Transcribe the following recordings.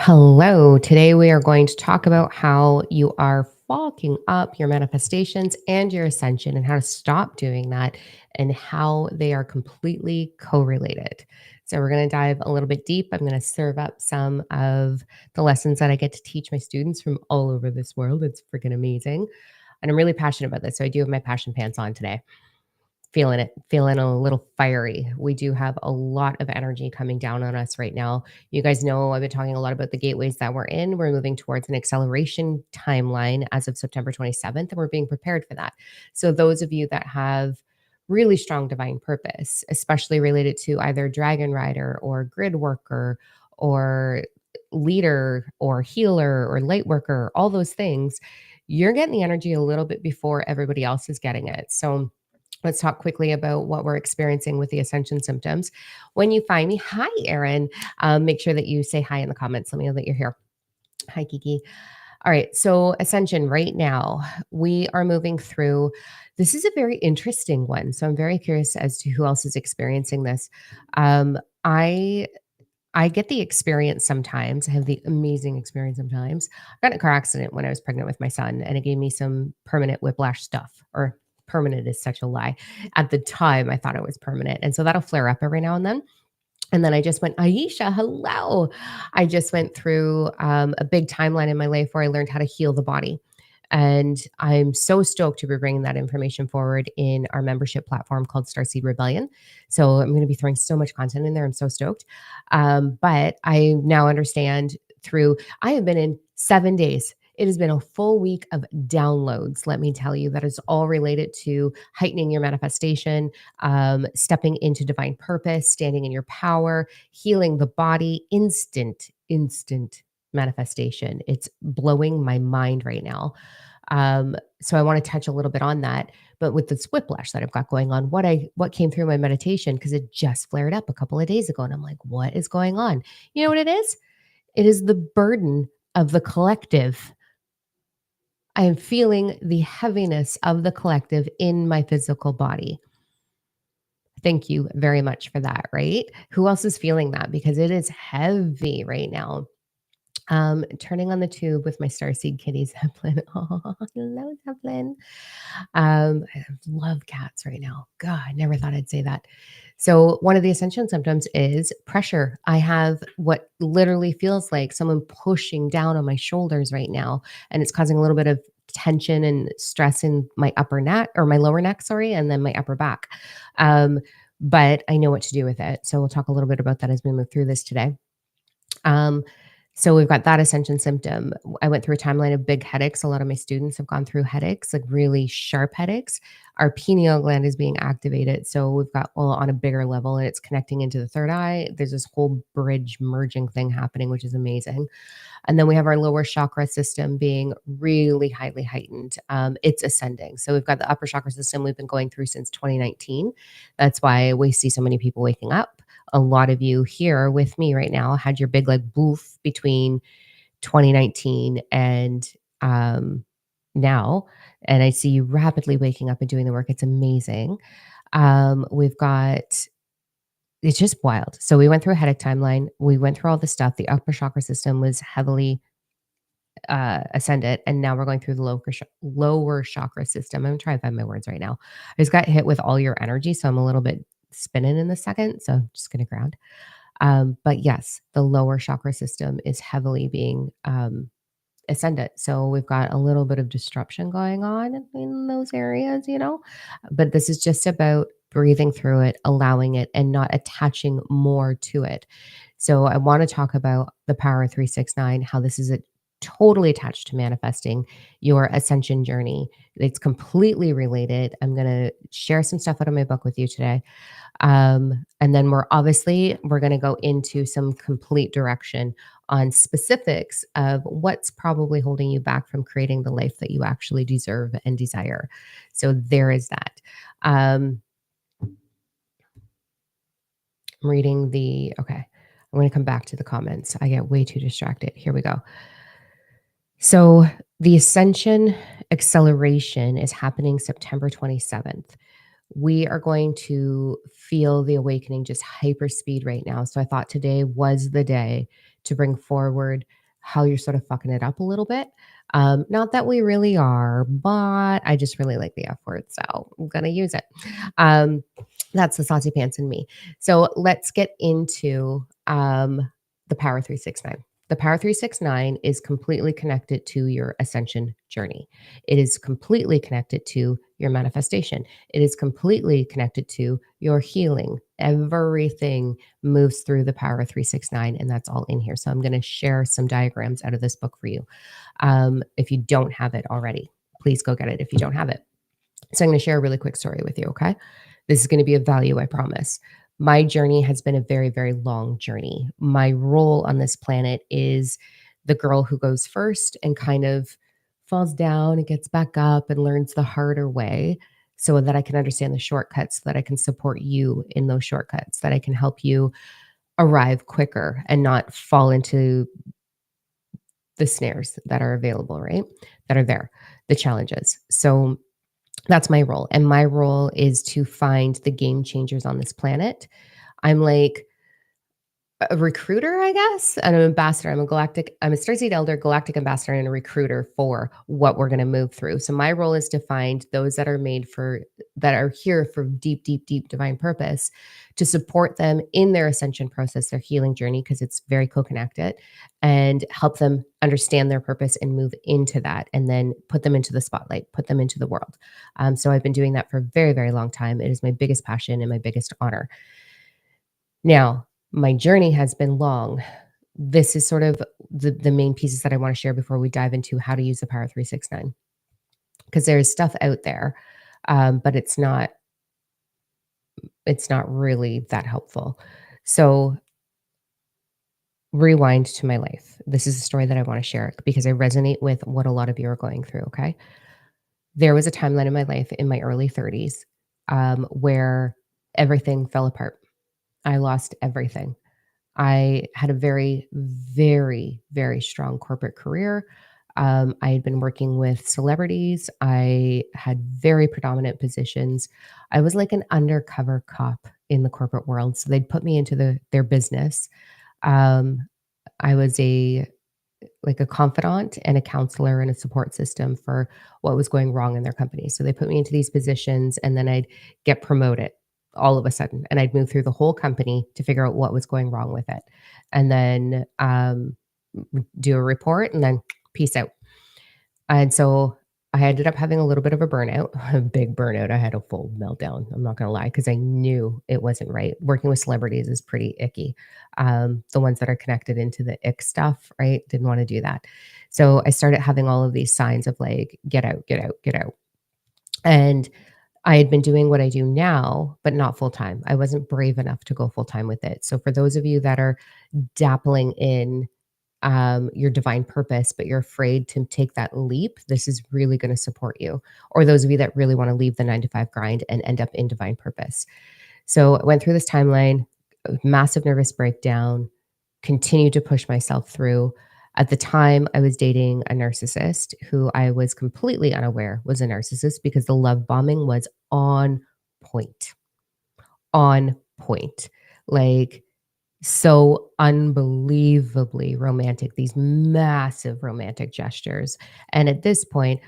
Hello. Today we are going to talk about how you are fogging up your manifestations and your ascension and how to stop doing that and how they are completely correlated. So, we're going to dive a little bit deep. I'm going to serve up some of the lessons that I get to teach my students from all over this world. It's freaking amazing. And I'm really passionate about this. So, I do have my passion pants on today. Feeling it, feeling a little fiery. We do have a lot of energy coming down on us right now. You guys know I've been talking a lot about the gateways that we're in. We're moving towards an acceleration timeline as of September 27th, and we're being prepared for that. So, those of you that have really strong divine purpose, especially related to either dragon rider or grid worker or leader or healer or light worker, all those things, you're getting the energy a little bit before everybody else is getting it. So, let's talk quickly about what we're experiencing with the ascension symptoms. When you find me, hi, Erin. Make sure that you say hi in the comments. Let me know that you're here. Hi, Kiki. All right. So, ascension right now, we are moving through. This is a very interesting one. So, I'm very curious as to who else is experiencing this. Um, I I get the experience sometimes. I have the amazing experience sometimes. I got in a car accident when I was pregnant with my son, and it gave me some permanent whiplash stuff, or permanent is such a lie. At the time, I thought it was permanent. And so that'll flare up every now and then. And then I just went, Aisha, hello. I just went through a big timeline in my life where I learned how to heal the body. And I'm so stoked to be bringing that information forward in our membership platform called Starseed Rebellion. So I'm going to be throwing so much content in there. I'm so stoked. But I now understand I have been in 7 days. It has been a full week of downloads. Let me tell you, that is all related to heightening your manifestation, stepping into divine purpose, standing in your power, healing the body, instant manifestation. It's blowing my mind right now. So I want to touch a little bit on that. But with this whiplash that I've got going on, what came through my meditation, because it just flared up a couple of days ago. And I'm like, what is going on? You know what it is? It is the burden of the collective. I am feeling the heaviness of the collective in my physical body. Thank you very much for that, right? Who else is feeling that? Because it is heavy right now. Turning on the tube with my starseed kitty Zeppelin. Oh, hello, Zeppelin. I love cats right now. God, I never thought I'd say that. So, one of the ascension symptoms is pressure. I have what literally feels like someone pushing down on my shoulders right now, and it's causing a little bit of tension and stress in my upper neck, or my lower neck, sorry, and then my upper back. Um, but I know what to do with it. So, we'll talk a little bit about that as we move through this today. Um, so we've got that ascension symptom. I went through a timeline of big headaches. A lot of my students have gone through headaches, like really sharp headaches. Our pineal gland is being activated. So we've got, well, on a bigger level, and it's connecting into the third eye. There's this whole bridge merging thing happening, which is amazing. And then we have our lower chakra system being really highly heightened. It's ascending. So we've got the upper chakra system we've been going through since 2019. That's why we see so many people waking up. A lot of you here with me right now had your big like boof between 2019 and now. And I see you rapidly waking up and doing the work. It's amazing. We've got It's just wild. So we went through a headache timeline. We went through all the stuff. The upper chakra system was heavily ascended, and now we're going through the lower chakra system. I'm trying to find my words right now. I just got hit with all your energy, so I'm a little bit spinning in the second. So I'm just gonna ground. But yes, the lower chakra system is heavily being ascended. So we've got a little bit of disruption going on in those areas, but this is just about breathing through it, allowing it, and not attaching more to it. So I want to talk about the Power 369, how this is totally attached to manifesting your ascension journey. It's completely related. I'm going to share some stuff out of my book with you today. And then we're going to go into some complete direction on specifics of what's probably holding you back from creating the life that you actually deserve and desire. So there is that. I'm reading okay. I'm going to come back to the comments. I get way too distracted. Here we go. So the Ascension acceleration is happening September 27th. We are going to feel the awakening just hyper speed right now. So I thought today was the day to bring forward how you're sort of fucking it up a little bit. Not that we really are, but I just really like the F word, so I'm gonna use it. Um, that's the saucy pants in me. So let's get into the Power 369. The Power 369 is completely connected to your ascension journey. It is completely connected to your manifestation. It is completely connected to your healing. Everything moves through the Power 369, and that's all in here. So I'm going to share some diagrams out of this book for you. If you don't have it already, please go get it if you don't have it. So I'm going to share a really quick story with you, okay? This is going to be of value, I promise. My journey has been a very, very long journey. My role on this planet is the girl who goes first and kind of falls down and gets back up and learns the harder way so that I can understand the shortcuts, so that I can support you in those shortcuts, that I can help you arrive quicker and not fall into the snares that are available, right? That are there, the challenges. So that's my role. And my role is to find the game changers on this planet. I'm like a recruiter, I guess, and an ambassador. I'm a Starseed Elder, galactic ambassador, and a recruiter for what we're going to move through. So my role is to find those that are here for deep, deep, deep divine purpose, to support them in their ascension process, their healing journey, because it's very co-connected, and help them understand their purpose and move into that, and then put them into the spotlight, put them into the world. So I've been doing that for a very, very long time. It is my biggest passion and my biggest honor. Now, my journey has been long. This is sort of the main pieces that I want to share before we dive into how to use the Power 369. Because there's stuff out there, but it's not really that helpful. So rewind to my life. This is a story that I want to share because I resonate with what a lot of you are going through. Okay, there was a timeline in my life in my early 30s where everything fell apart. I lost everything. I had a very, very, very strong corporate career. I had been working with celebrities. I had very predominant positions. I was like an undercover cop in the corporate world. So they'd put me into their business. Um, I was a confidant and a counselor and a support system for what was going wrong in their company. So they put me into these positions and then I'd get promoted all of a sudden and I'd move through the whole company to figure out what was going wrong with it. And then do a report and then peace out. And so I ended up having a little bit of a burnout, a big burnout. I had a full meltdown. I'm not going to lie, because I knew it wasn't right. Working with celebrities is pretty icky. The ones that are connected into the ick stuff, right? Didn't want to do that. So I started having all of these signs of like, get out, get out, get out. And I had been doing what I do now, but not full time. I wasn't brave enough to go full time with it. So for those of you that are dappling in your divine purpose, but you're afraid to take that leap, this is really going to support you. Or those of you that really want to leave the 9 to 5 grind and end up in divine purpose. So I went through this timeline, massive nervous breakdown, continued to push myself through. At the time, I was dating a narcissist who I was completely unaware was a narcissist because the love bombing was on point, on point. Like, so unbelievably romantic, these massive romantic gestures. And at this point,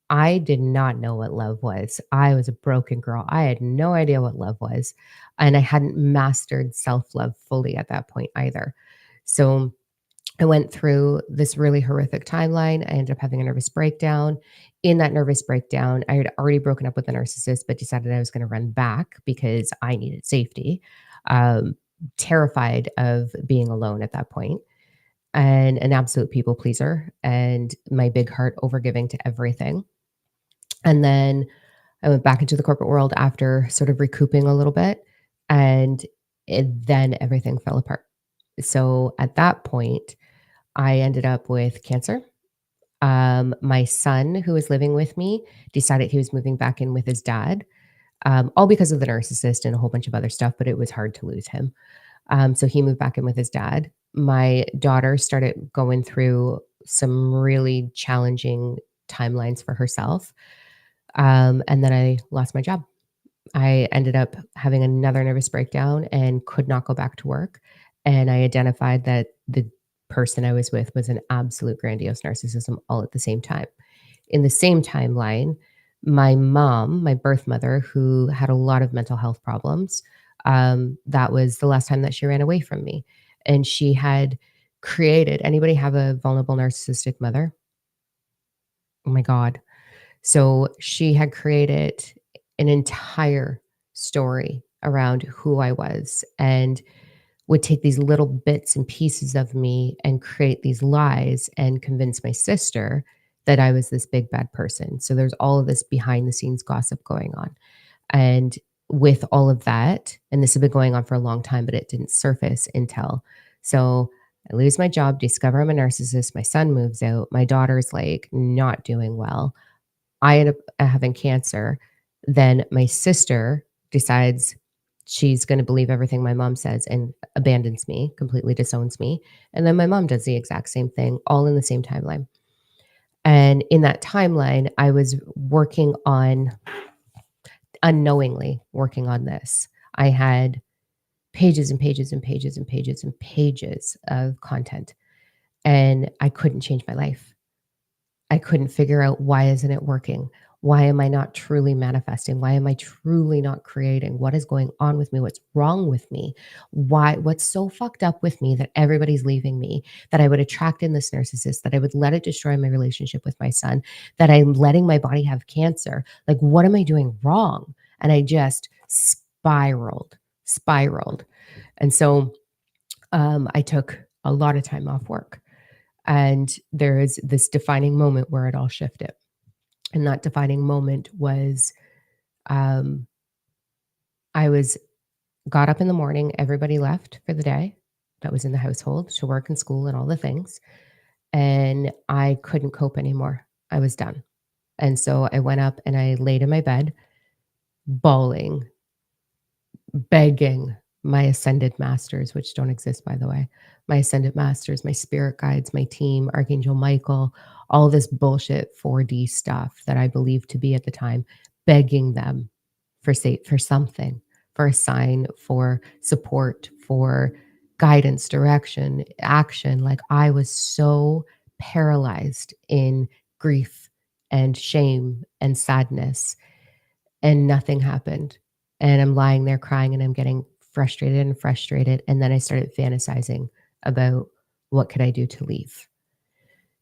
I did not know what love was. I was a broken girl. I had no idea what love was. And I hadn't mastered self love fully at that point either. So I went through this really horrific timeline. I ended up having a nervous breakdown. In that nervous breakdown, I had already broken up with the narcissist, but decided I was going to run back because I needed safety. Terrified of being alone at that point, and an absolute people pleaser, and my big heart overgiving to everything. And then I went back into the corporate world after sort of recouping a little bit, and then everything fell apart. So at that point, I ended up with cancer. My son, who was living with me, decided he was moving back in with his dad, all because of the narcissist and a whole bunch of other stuff, but it was hard to lose him. So he moved back in with his dad. My daughter started going through some really challenging timelines for herself. And then I lost my job. I ended up having another nervous breakdown and could not go back to work. And I identified that the person I was with was an absolute grandiose narcissism all at the same time. In the same timeline, my mom, my birth mother, who had a lot of mental health problems, that was the last time that she ran away from me. And she had created, anybody have a vulnerable narcissistic mother? Oh my God. So she had created an entire story around who I was and would take these little bits and pieces of me and create these lies and convince my sister that I was this big bad person. So there's all of this behind the scenes gossip going on. And with all of that, and this had been going on for a long time, but it didn't surface until so I lose my job, discover I'm a narcissist, my son moves out, my daughter's like not doing well. I end up having cancer. Then my sister decides she's going to believe everything my mom says and abandons me, completely disowns me. And then my mom does the exact same thing, all in the same timeline. And in that timeline, I was working on, unknowingly working on this. I had pages and pages and pages and pages and pages of content, and I couldn't change my life. I couldn't figure out, why isn't it working? Why am I not truly manifesting? Why am I truly not creating? What is going on with me? What's wrong with me? What's so fucked up with me that everybody's leaving me, that I would attract in this narcissist, that I would let it destroy my relationship with my son, that I'm letting my body have cancer? Like, what am I doing wrong? And I just spiraled. And so I took a lot of time off work. And there is this defining moment where it all shifted. And that defining moment was, um, I was got up in the morning, everybody left for the day that was in the household to work and school and all the things. And I couldn't cope anymore. I was done. And so I went up and I laid in my bed, bawling, begging my ascended masters, which don't exist, by the way, my ascended masters, my spirit guides, my team, Archangel Michael, all this bullshit 4D stuff that I believed to be at the time, begging them for something, for a sign, for support, for guidance, direction, action. Like, I was so paralyzed in grief and shame and sadness, and nothing happened. And I'm lying there crying and I'm getting frustrated and frustrated. And then I started fantasizing about, what could I do to leave?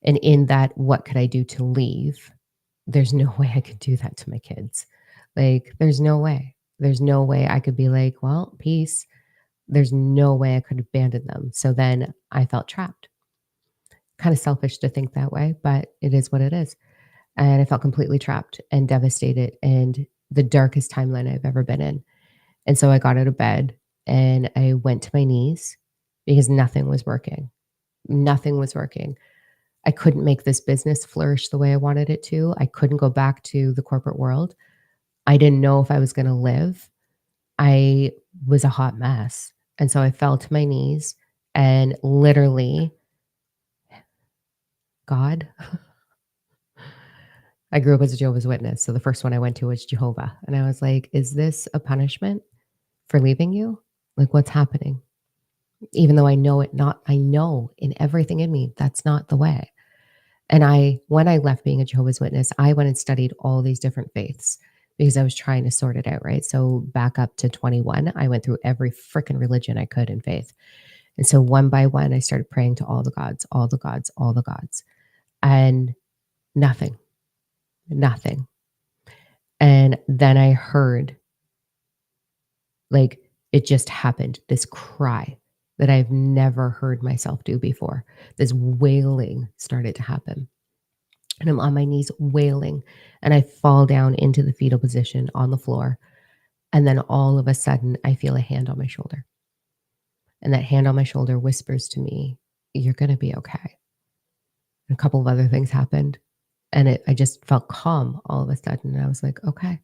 And in that, what could I do to leave? There's no way I could do that to my kids. Like, there's no way. There's no way I could be like, well, peace. There's no way I could abandon them. So then I felt trapped. Kind of selfish to think that way, but it is what it is. And I felt completely trapped and devastated, and the darkest timeline I've ever been in. And so I got out of bed and I went to my knees because nothing was working. Nothing was working. I couldn't make this business flourish the way I wanted it to. I couldn't go back to the corporate world. I didn't know if I was going to live. I was a hot mess. And so I fell to my knees and literally, God, I grew up as a Jehovah's Witness. So the first one I went to was Jehovah. And I was like, is this a punishment for leaving you? Like, what's happening? Even though I know it not, I know in everything in me, that's not the way. And when I left being a Jehovah's Witness, I went and studied all these different faiths because I was trying to sort it out, right? So back up to 21, I went through every freaking religion I could in faith. And so one by one, I started praying to all the gods, all the gods, all the gods, and nothing, nothing. And then I heard, like, it just happened, this cry that I've never heard myself do before. This wailing started to happen. And I'm on my knees wailing, and I fall down into the fetal position on the floor. And then all of a sudden, I feel a hand on my shoulder. And that hand on my shoulder whispers to me, "You're going to be okay." And a couple of other things happened. And I just felt calm all of a sudden. And I was like, okay,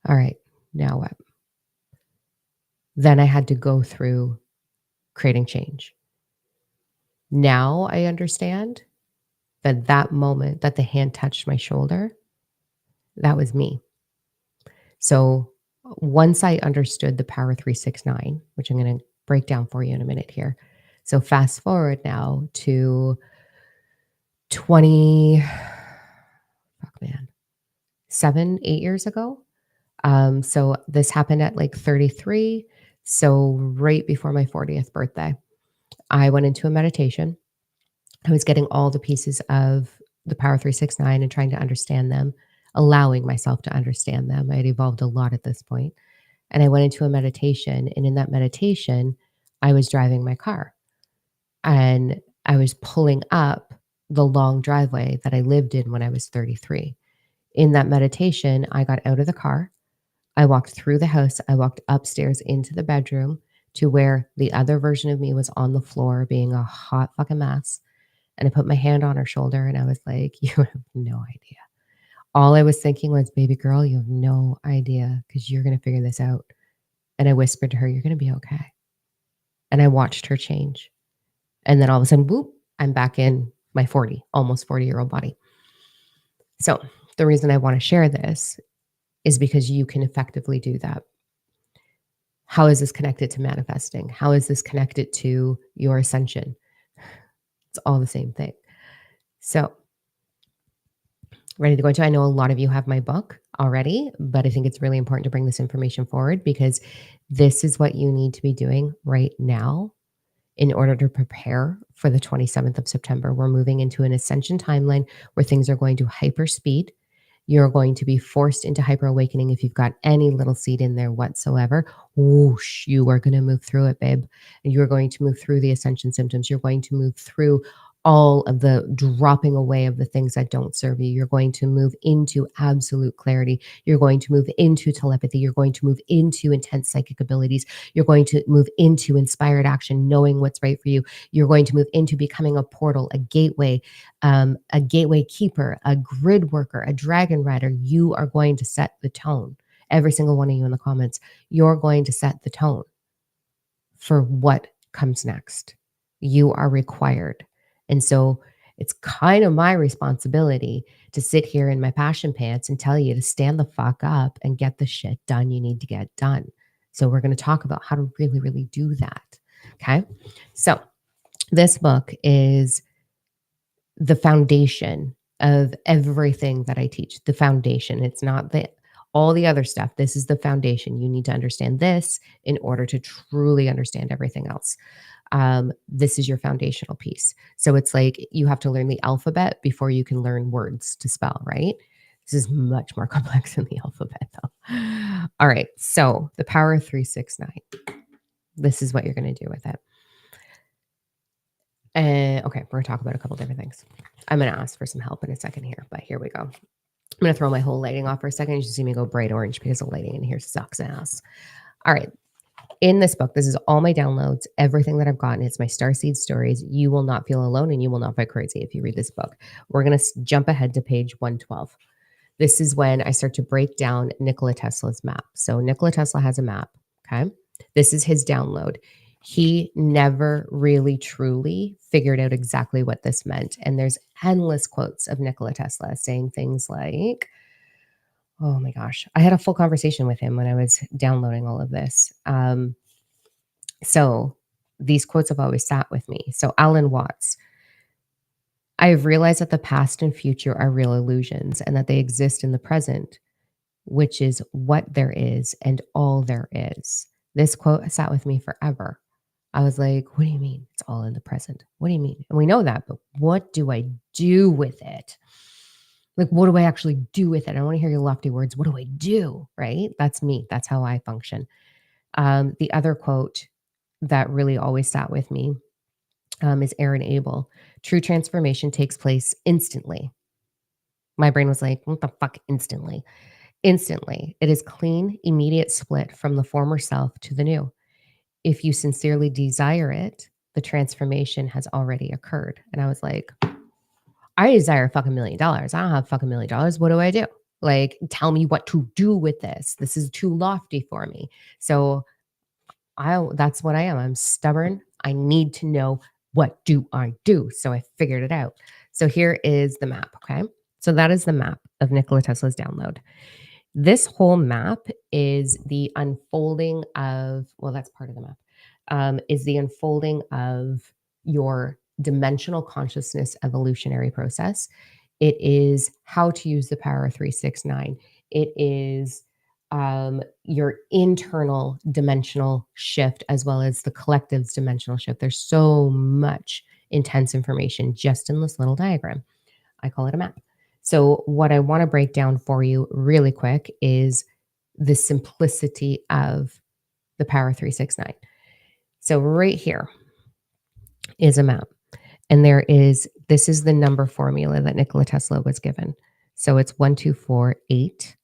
all right, now what? Then I had to go through creating change. Now I understand that that moment that the hand touched my shoulder, that was me. So once I understood the Power 369, which I'm going to break down for you in a minute here. So fast forward now to 20, fuck man, 7, 8 years ago. So this happened at like 33. So right before my 40th birthday, I went into a meditation. I was getting all the pieces of the Power 369 and trying to understand them, allowing myself to understand them. I had evolved a lot at this point. And I went into a meditation. And in that meditation, I was driving my car and I was pulling up the long driveway that I lived in when I was 33. In that meditation, I got out of the car. I walked through the house. I walked upstairs into the bedroom to where the other version of me was on the floor being a hot fucking mess. And I put my hand on her shoulder and I was like, "You have no idea." All I was thinking was, "Baby girl, you have no idea because you're going to figure this out." And I whispered to her, "You're going to be okay." And I watched her change. And then all of a sudden, boop, I'm back in my 40, almost 40-year-old body. So the reason I want to share this is because you can effectively do that. How is this connected to manifesting? How is this connected to your ascension? It's all the same thing. So, ready to go into? I know a lot of you have my book already, but I think it's really important to bring this information forward because this is what you need to be doing right now in order to prepare for the 27th of September. We're moving into an ascension timeline where things are going to hyperspeed. You're going to be forced into hyper awakening if you've got any little seed in there whatsoever. Whoosh, you are going to move through it, babe. And you're going to move through the ascension symptoms. You're going to move through all of the dropping away of the things that don't serve you. You're going to move into absolute clarity. You're going to move into telepathy. You're going to move into intense psychic abilities. You're going to move into inspired action, knowing what's right for you. You're going to move into becoming a portal, a gateway keeper, a grid worker, a dragon rider. You are going to set the tone. Every single one of you in the comments, you're going to set the tone for what comes next. You are required. And so it's kind of my responsibility to sit here in my passion pants and tell you to stand the fuck up and get the shit done you need to get done. So we're going to talk about how to really, really do that. Okay. So this book is the foundation of everything that I teach. The foundation. It's not the all the other stuff. This is the foundation. You need to understand this in order to truly understand everything else. This is your foundational piece. So it's like you have to learn the alphabet before you can learn words to spell, right? This is much more complex than the alphabet, though. All right. So the power 369. This is what you're going to do with it. Okay, we're going to talk about a couple different things. I'm going to ask for some help in a second here, but here we go. I'm going to throw my whole lighting off for a second. You should see me go bright orange because the lighting in here sucks ass. All right. In this book, this is all my downloads, everything that I've gotten. It's my Starseed stories. You will not feel alone and you will not fight crazy if you read this book. We're going to jump ahead to page 112. This is when I start to break down Nikola Tesla's map. So Nikola Tesla has a map. Okay. This is his download. He never really truly figured out exactly what this meant. And there's endless quotes of Nikola Tesla saying things like, oh my gosh, I had a full conversation with him when I was downloading all of this. So these quotes have always sat with me. So Alan Watts, I have realized that the past and future are real illusions and that they exist in the present, which is what there is and all there is. This quote sat with me forever. I was like, what do you mean it's all in the present? What do you mean? And we know that, but what do I do with it? Like, what do I actually do with it? I don't want to hear your lofty words. What do I do? Right? That's me. That's how I function. The other quote that really always sat with me is Aaron Abel. True transformation takes place instantly. My brain was like, what the fuck, instantly? Instantly. It is clean, immediate split from the former self to the new. If you sincerely desire it, the transformation has already occurred. And I was like, I desire a fucking $1,000,000. I don't have fucking $1,000,000. What do I do? Like, tell me what to do with this. This is too lofty for me. So that's what I am. I'm stubborn. I need to know what do I do. So I figured it out. So here is the map. Okay. So that is the map of Nikola Tesla's download. This whole map is the unfolding of, well, that's part of the map, is the unfolding of your dimensional consciousness evolutionary process. It is how to use the power of 369. It is your internal dimensional shift as well as the collective's dimensional shift. There's so much intense information just in this little diagram. I call it a map. So, what I want to break down for you really quick is the simplicity of the power 369. So, right here is a map. And this is the number formula that Nikola Tesla was given. So it's 1, 2, 4, 8,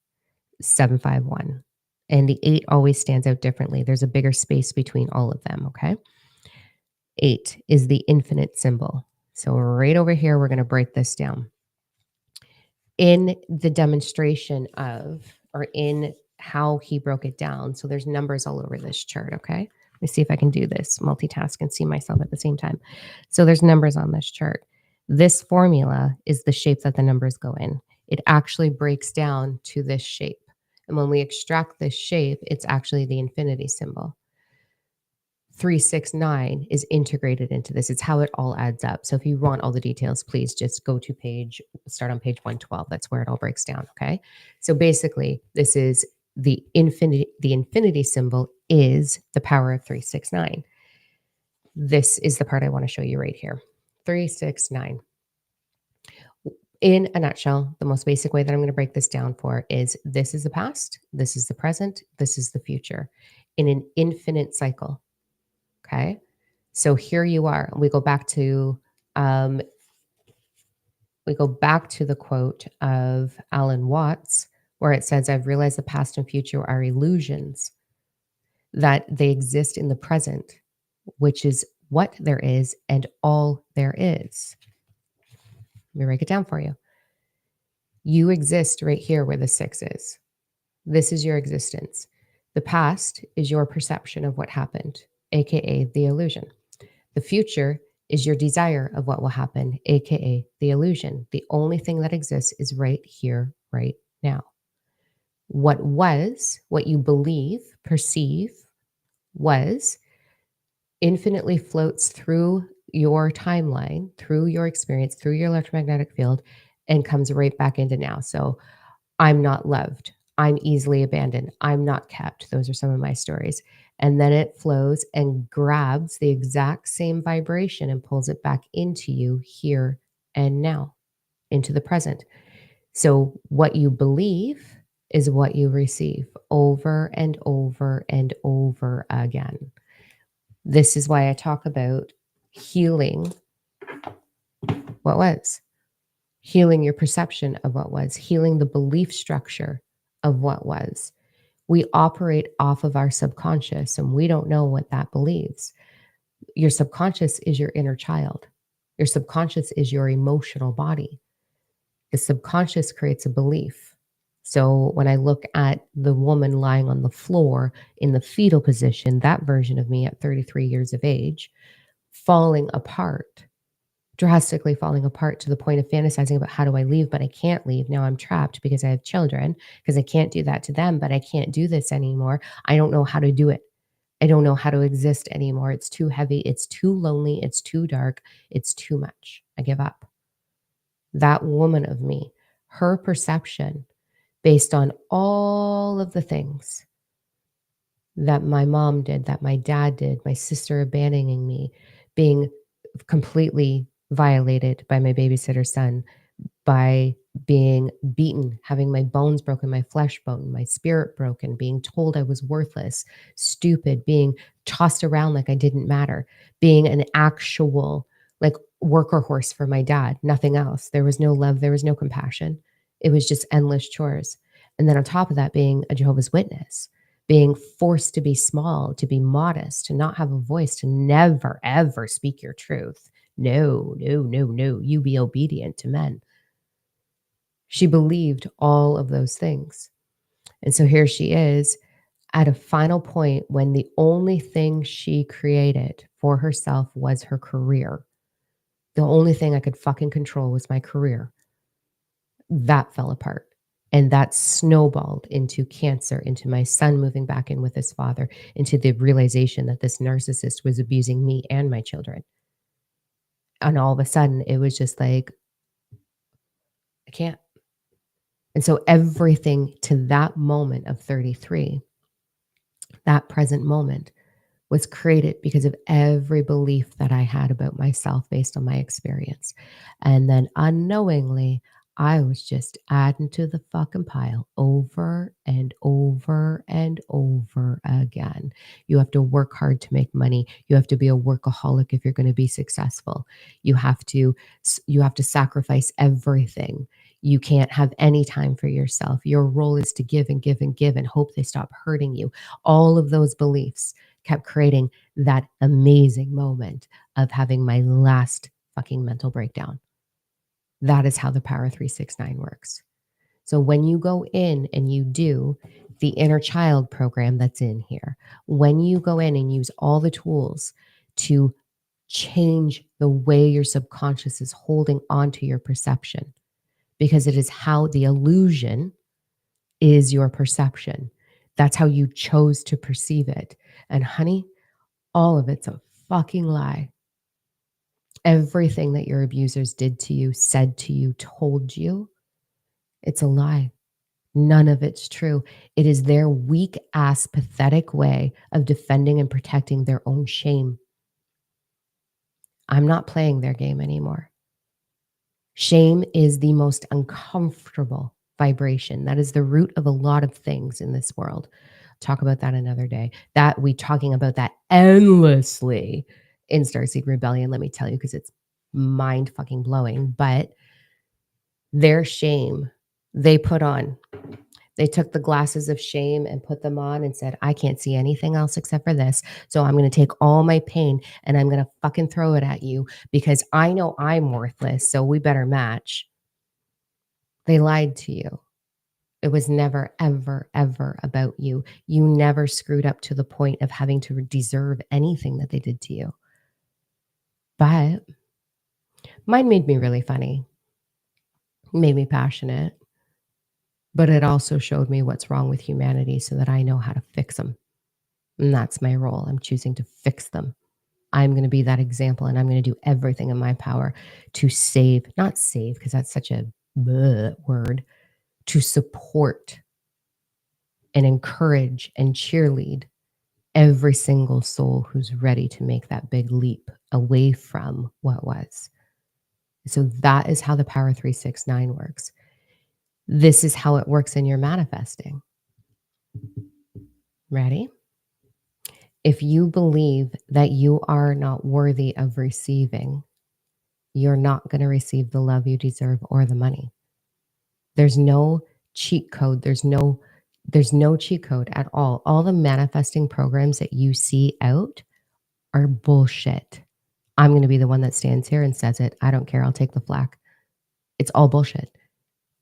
7, 5, 1. And the 8 always stands out differently. There's a bigger space between all of them. Okay. 8 is the infinite symbol. So right over here, we're going to break this down. In the demonstration of, or in how he broke it down. So there's numbers all over this chart. Okay. Let me see if I can do this, multitask and see myself at the same time. So there's numbers on this chart. This formula is the shape that the numbers go in. It actually breaks down to this shape. And when we extract this shape, it's actually the infinity symbol. 369 is integrated into this. It's how it all adds up. So if you want all the details, please just go to start on page 112. That's where it all breaks down. Okay. So basically, this is the infinity symbol is the power of 369. This is the part I want to show you right here. 369. In a nutshell, the most basic way that I'm going to break this down for is this is the past, this is the present, this is the future in an infinite cycle. Okay. So here you are. We go back to the quote of Alan Watts, where it says, I've realized the past and future are illusions, that they exist in the present, which is what there is and all there is. Let me break it down for you. You exist right here where the 6 is. This is your existence. The past is your perception of what happened, aka the illusion. The future is your desire of what will happen, aka the illusion. The only thing that exists is right here, right now. What you believe, perceive, was, infinitely floats through your timeline, through your experience, through your electromagnetic field, and comes right back into now. So I'm not loved. I'm easily abandoned. I'm not kept. Those are some of my stories. And then it flows and grabs the exact same vibration and pulls it back into you here and now, into the present. So what you believe is what you receive over and over and over again. This is why I talk about healing what was, healing your perception of what was, healing the belief structure of what was. We operate off of our subconscious and we don't know what that believes. Your subconscious is your inner child. Your subconscious is your emotional body. The subconscious creates a belief. So when I look at the woman lying on the floor in the fetal position, that version of me at 33 years of age, falling apart, drastically falling apart to the point of fantasizing about how do I leave, but I can't leave. Now I'm trapped because I have children, because I can't do that to them, but I can't do this anymore. I don't know how to do it. I don't know how to exist anymore. It's too heavy. It's too lonely. It's too dark. It's too much. I give up. That woman of me, her perception based on all of the things that my mom did, that my dad did, my sister abandoning me, being completely violated by my babysitter son, by being beaten, having my bones broken, my flesh broken, my spirit broken, being told I was worthless, stupid, being tossed around like I didn't matter, being an actual like worker horse for my dad, nothing else. There was no love, there was no compassion. It was just endless chores. And then on top of that, being a Jehovah's Witness, being forced to be small, to be modest, to not have a voice, to never, ever speak your truth. No, no, no, no. You be obedient to men. She believed all of those things. And so here she is at a final point when the only thing she created for herself was her career. The only thing I could fucking control was my career. That fell apart. And that snowballed into cancer, into my son moving back in with his father, into the realization that this narcissist was abusing me and my children. And all of a sudden, it was just like, I can't. And so everything to that moment of 33, that present moment, was created because of every belief that I had about myself based on my experience. And then unknowingly, I was just adding to the fucking pile over and over and over again. You have to work hard to make money. You have to be a workaholic if you're going to be successful. You have to you have to sacrifice everything. You can't have any time for yourself. Your role is to give and give and give and hope they stop hurting you. All of those beliefs kept creating that amazing moment of having my last fucking mental breakdown. That is how the Power 369 works. So when you go in and you do the inner child program that's in here, when you go in and use all the tools to change the way your subconscious is holding onto your perception, because it is how the illusion is your perception. That's how you chose to perceive it. And honey, all of it's a fucking lie. Everything that your abusers did to you, said to you, told you, it's a lie. None of it's true. It is their weak ass, pathetic way of defending and protecting their own shame. I'm not playing their game anymore. Shame is the most uncomfortable vibration. That is the root of a lot of things in this world. Talk about that another day. That we talking about that endlessly in Starseed Rebellion, let me tell you, because it's mind fucking blowing. But their shame they put on. They took the glasses of shame and put them on and said, I can't see anything else except for this. So I'm going to take all my pain and I'm going to fucking throw it at you because I know I'm worthless. So we better match. They lied to you. It was never, ever, ever about you. You never screwed up to the point of having to deserve anything that they did to you. But mine made me really funny, made me passionate, but it also showed me what's wrong with humanity so that I know how to fix them. And that's my role. I'm choosing to fix them. I'm going to be that example and I'm going to do everything in my power to save, not save, because that's such a bleh word, to support and encourage and cheerlead every single soul who's ready to make that big leap away from what was. So that is how the Power 369 works. This is how it works in your manifesting. Ready? If you believe that you are not worthy of receiving, you're not going to receive the love you deserve or the money. There's no cheat code. There's no cheat code at all. All the manifesting programs that you see out are bullshit. I'm going to be the one that stands here and says it. I don't care. I'll take the flack. It's all bullshit.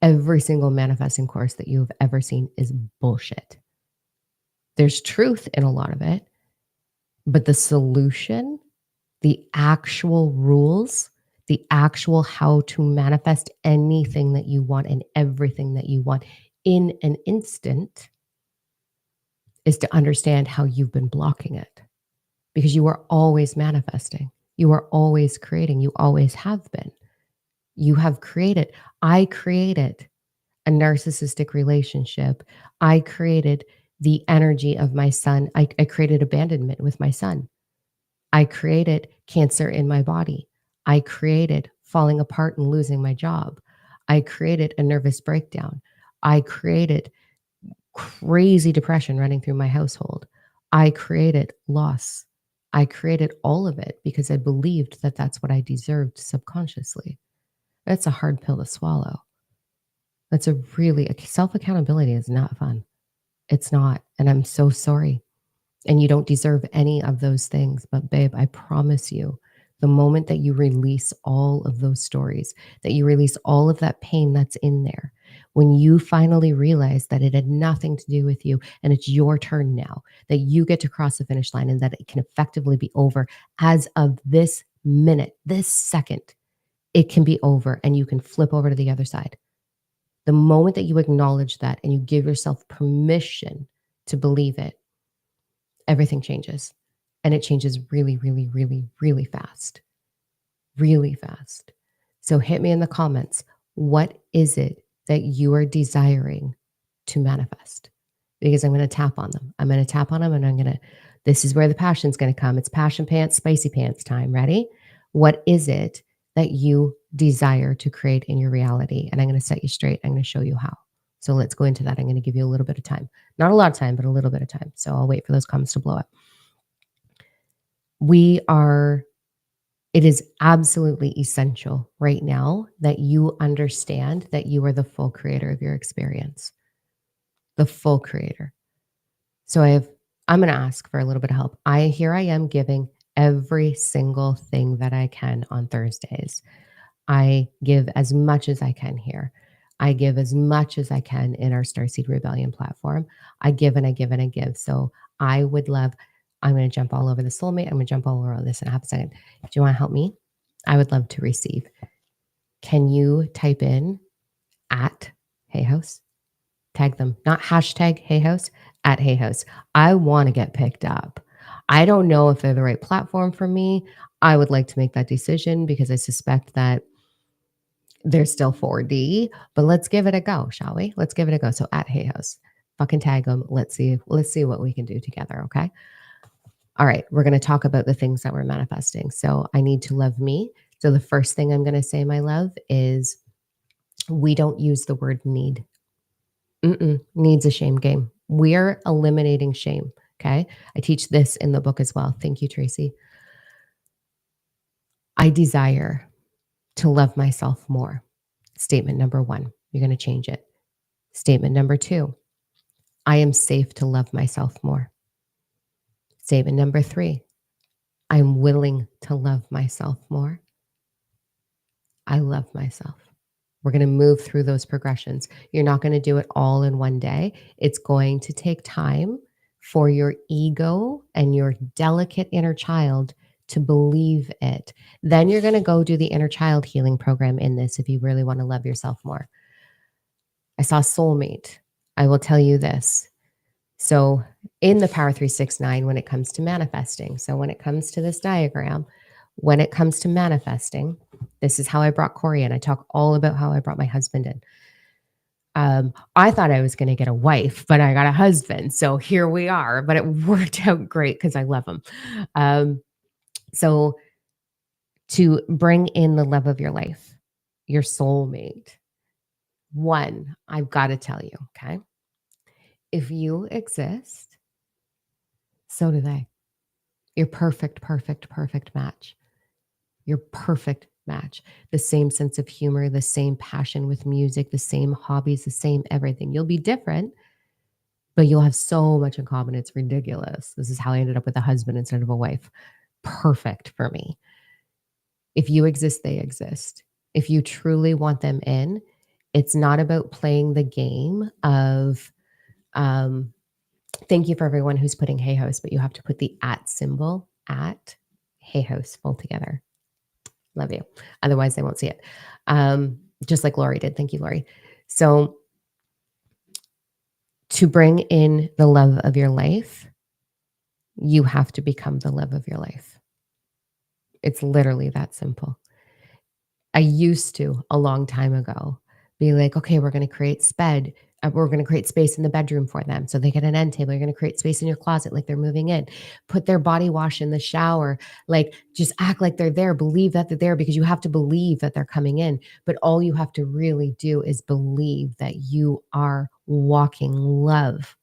Every single manifesting course that you have ever seen is bullshit. There's truth in a lot of it, but the solution, the actual rules, the actual how to manifest anything that you want and everything that you want in an instant is to understand how you've been blocking it because you are always manifesting. You are always creating. You always have been. You have created. I created a narcissistic relationship. I created the energy of my son. I created abandonment with my son. I created cancer in my body. I created falling apart and losing my job. I created a nervous breakdown. I created crazy depression running through my household. I created loss. I created all of it because I believed that that's what I deserved subconsciously. That's a hard pill to swallow. That's a really, self accountability is not fun. It's not. And I'm so sorry. And you don't deserve any of those things. But, babe, I promise you, the moment that you release all of those stories, that you release all of that pain that's in there, when you finally realize that it had nothing to do with you and it's your turn now, that you get to cross the finish line and that it can effectively be over as of this minute, this second, it can be over and you can flip over to the other side. The moment that you acknowledge that and you give yourself permission to believe it, everything changes. And it changes really, really, really, really fast. really fast. So hit me in the comments. What is it that you are desiring to manifest? Because I'm going to tap on them. I'm going to tap on them and this is where the passion's going to come. It's passion pants, spicy pants time. Ready? What is it that you desire to create in your reality? And I'm going to set you straight. I'm going to show you how. So let's go into that. I'm going to give you a little bit of time. Not a lot of time, but a little bit of time. So I'll wait for those comments to blow up. We are It is absolutely essential right now that you understand that you are the full creator of your experience, the full creator. So I'm going to ask for a little bit of help. I am giving every single thing that I can on Thursdays. I give as much as I can here. I give as much as I can in our Starseed Rebellion platform. I give and I give and I give. So I would love, I'm going to jump all over the soulmate. I'm going to jump all over this in a half a second. Do you want to help me? I would love to receive. Can you type in at Hey House? Tag them, not hashtag Hey House, at Hey House. I want to get picked up. I don't know if they're the right platform for me. I would like to make that decision because I suspect that they're still 4D, but let's give it a go, shall we? Let's give it a go. So at Hey House, fucking tag them. Let's see what we can do together. Okay. All right. We're going to talk about the things that we're manifesting. So I need to love me. So the first thing I'm going to say, my love, is we don't use the word need. Needs a shame game. We're eliminating shame. Okay. I teach this in the book as well. Thank you, Tracy. I desire to love myself more. Statement number one, you're going to change it. Statement number two, I am safe to love myself more. Statement number three, I'm willing to love myself more. I love myself. We're going to move through those progressions. You're not going to do it all in one day. It's going to take time for your ego and your delicate inner child to believe it. Then you're going to go do the inner child healing program in this if you really want to love yourself more. I saw soulmate. I will tell you this. So in the Power 369, when it comes to manifesting, so when it comes to this diagram, when it comes to manifesting, this is how I brought Corey in. I talk all about how I brought my husband in. I thought I was going to get a wife, but I got a husband. So here we are. But it worked out great because I love him. So to bring in the love of your life, your soulmate, one, I've got to tell you, okay? If you exist, so do they. You're perfect, perfect, perfect match. You're perfect match. The same sense of humor, the same passion with music, the same hobbies, the same everything. You'll be different, but you'll have so much in common. It's ridiculous. This is how I ended up with a husband instead of a wife. Perfect for me. If you exist, they exist. If you truly want them in, it's not about playing the game of, thank you for everyone who's putting Hey Host, but you have to put the at symbol at Hey Host full together. Love you. Otherwise, they won't see it. Just like Lori did. Thank you, Lori. So to bring in the love of your life, you have to become the love of your life. It's literally that simple. I used to, a long time ago, be like, okay, we're going to create sped. We're going to create space in the bedroom for them. So they get an end table. You're going to create space in your closet like they're moving in. Put their body wash in the shower. Like just act like they're there. Believe that they're there because you have to believe that they're coming in. But all you have to really do is believe that you are walking love,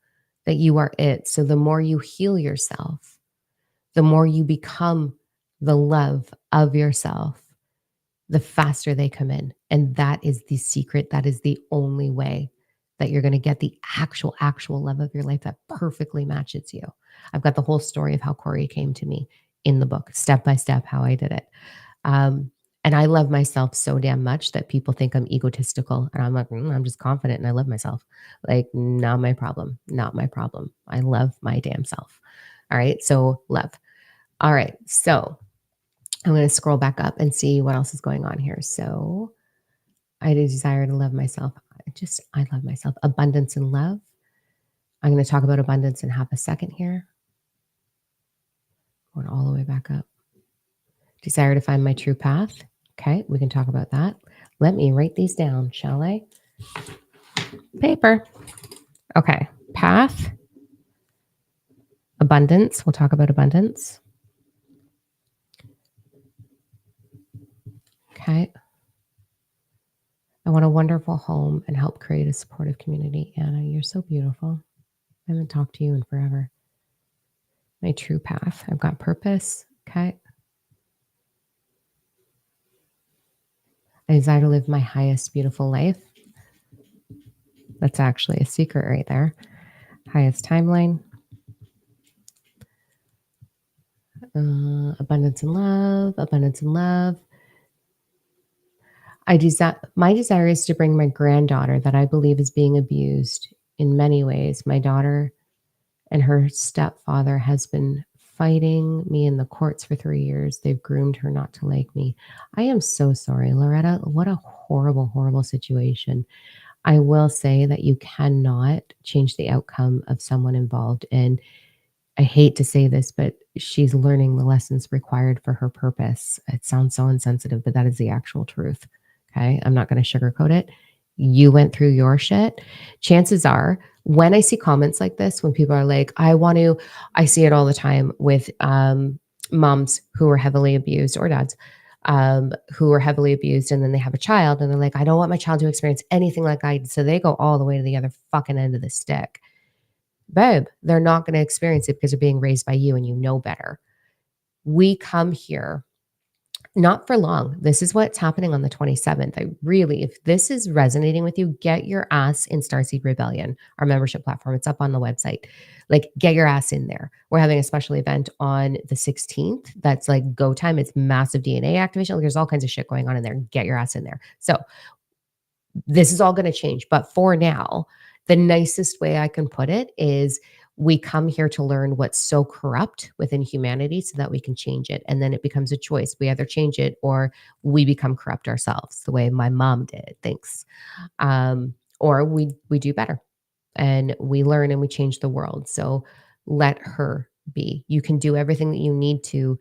that you are it. So the more you heal yourself, the more you become the love of yourself, the faster they come in. And that is the secret. That is the only way that you're going to get the actual love of your life that perfectly matches you. I've got the whole story of how Corey came to me in the book, step by step, how I did it. And I love myself so damn much that people think I'm egotistical. And I'm like, I'm just confident and I love myself. Like, not my problem. Not my problem. I love my damn self. All right. So love. All right. So I'm going to scroll back up and see what else is going on here. So I desire to love myself. I love myself. Abundance and love. I'm going to talk about abundance in half a second here. Going all the way back up. Desire to find my true path. Okay, we can talk about that. Let me write these down, shall I? Paper. Okay, path, abundance. We'll talk about abundance. Okay. I want a wonderful home and help create a supportive community. Anna, you're so beautiful. I haven't talked to you in forever. My true path. I've got purpose. Okay. I desire to live my highest beautiful life. That's actually a secret right there. Highest timeline. Abundance and love. Abundance and love. My desire is to bring my granddaughter that I believe is being abused in many ways. My daughter and her stepfather has been fighting me in the courts for 3 years. They've groomed her not to like me. I am so sorry, Loretta. What a horrible, horrible situation. I will say that you cannot change the outcome of someone involved in. I hate to say this, but she's learning the lessons required for her purpose. It sounds so insensitive, but that is the actual truth. Okay. I'm not going to sugarcoat it. You went through your shit. Chances are, when I see comments like this, when people are like, I see it all the time with moms who are heavily abused or dads who are heavily abused, and then they have a child and they're like, I don't want my child to experience anything like I did. So they go all the way to the other fucking end of the stick. Babe, they're not going to experience it because they're being raised by you and you know better. We come here not for long. This is what's happening on the 27th. If this is resonating with you, get your ass in Starseed Rebellion, our membership platform. It's up on the website. Like, get your ass in there. We're having a special event on the 16th. That's like go time. It's massive DNA activation. Like, there's all kinds of shit going on in there. Get your ass in there. So this is all going to change. But for now, the nicest way I can put it is we come here to learn what's so corrupt within humanity so that we can change it. And then it becomes a choice. We either change it or we become corrupt ourselves, the way my mom did. Thanks. Or we do better and we learn and we change the world. So let her be. You can do everything that you need to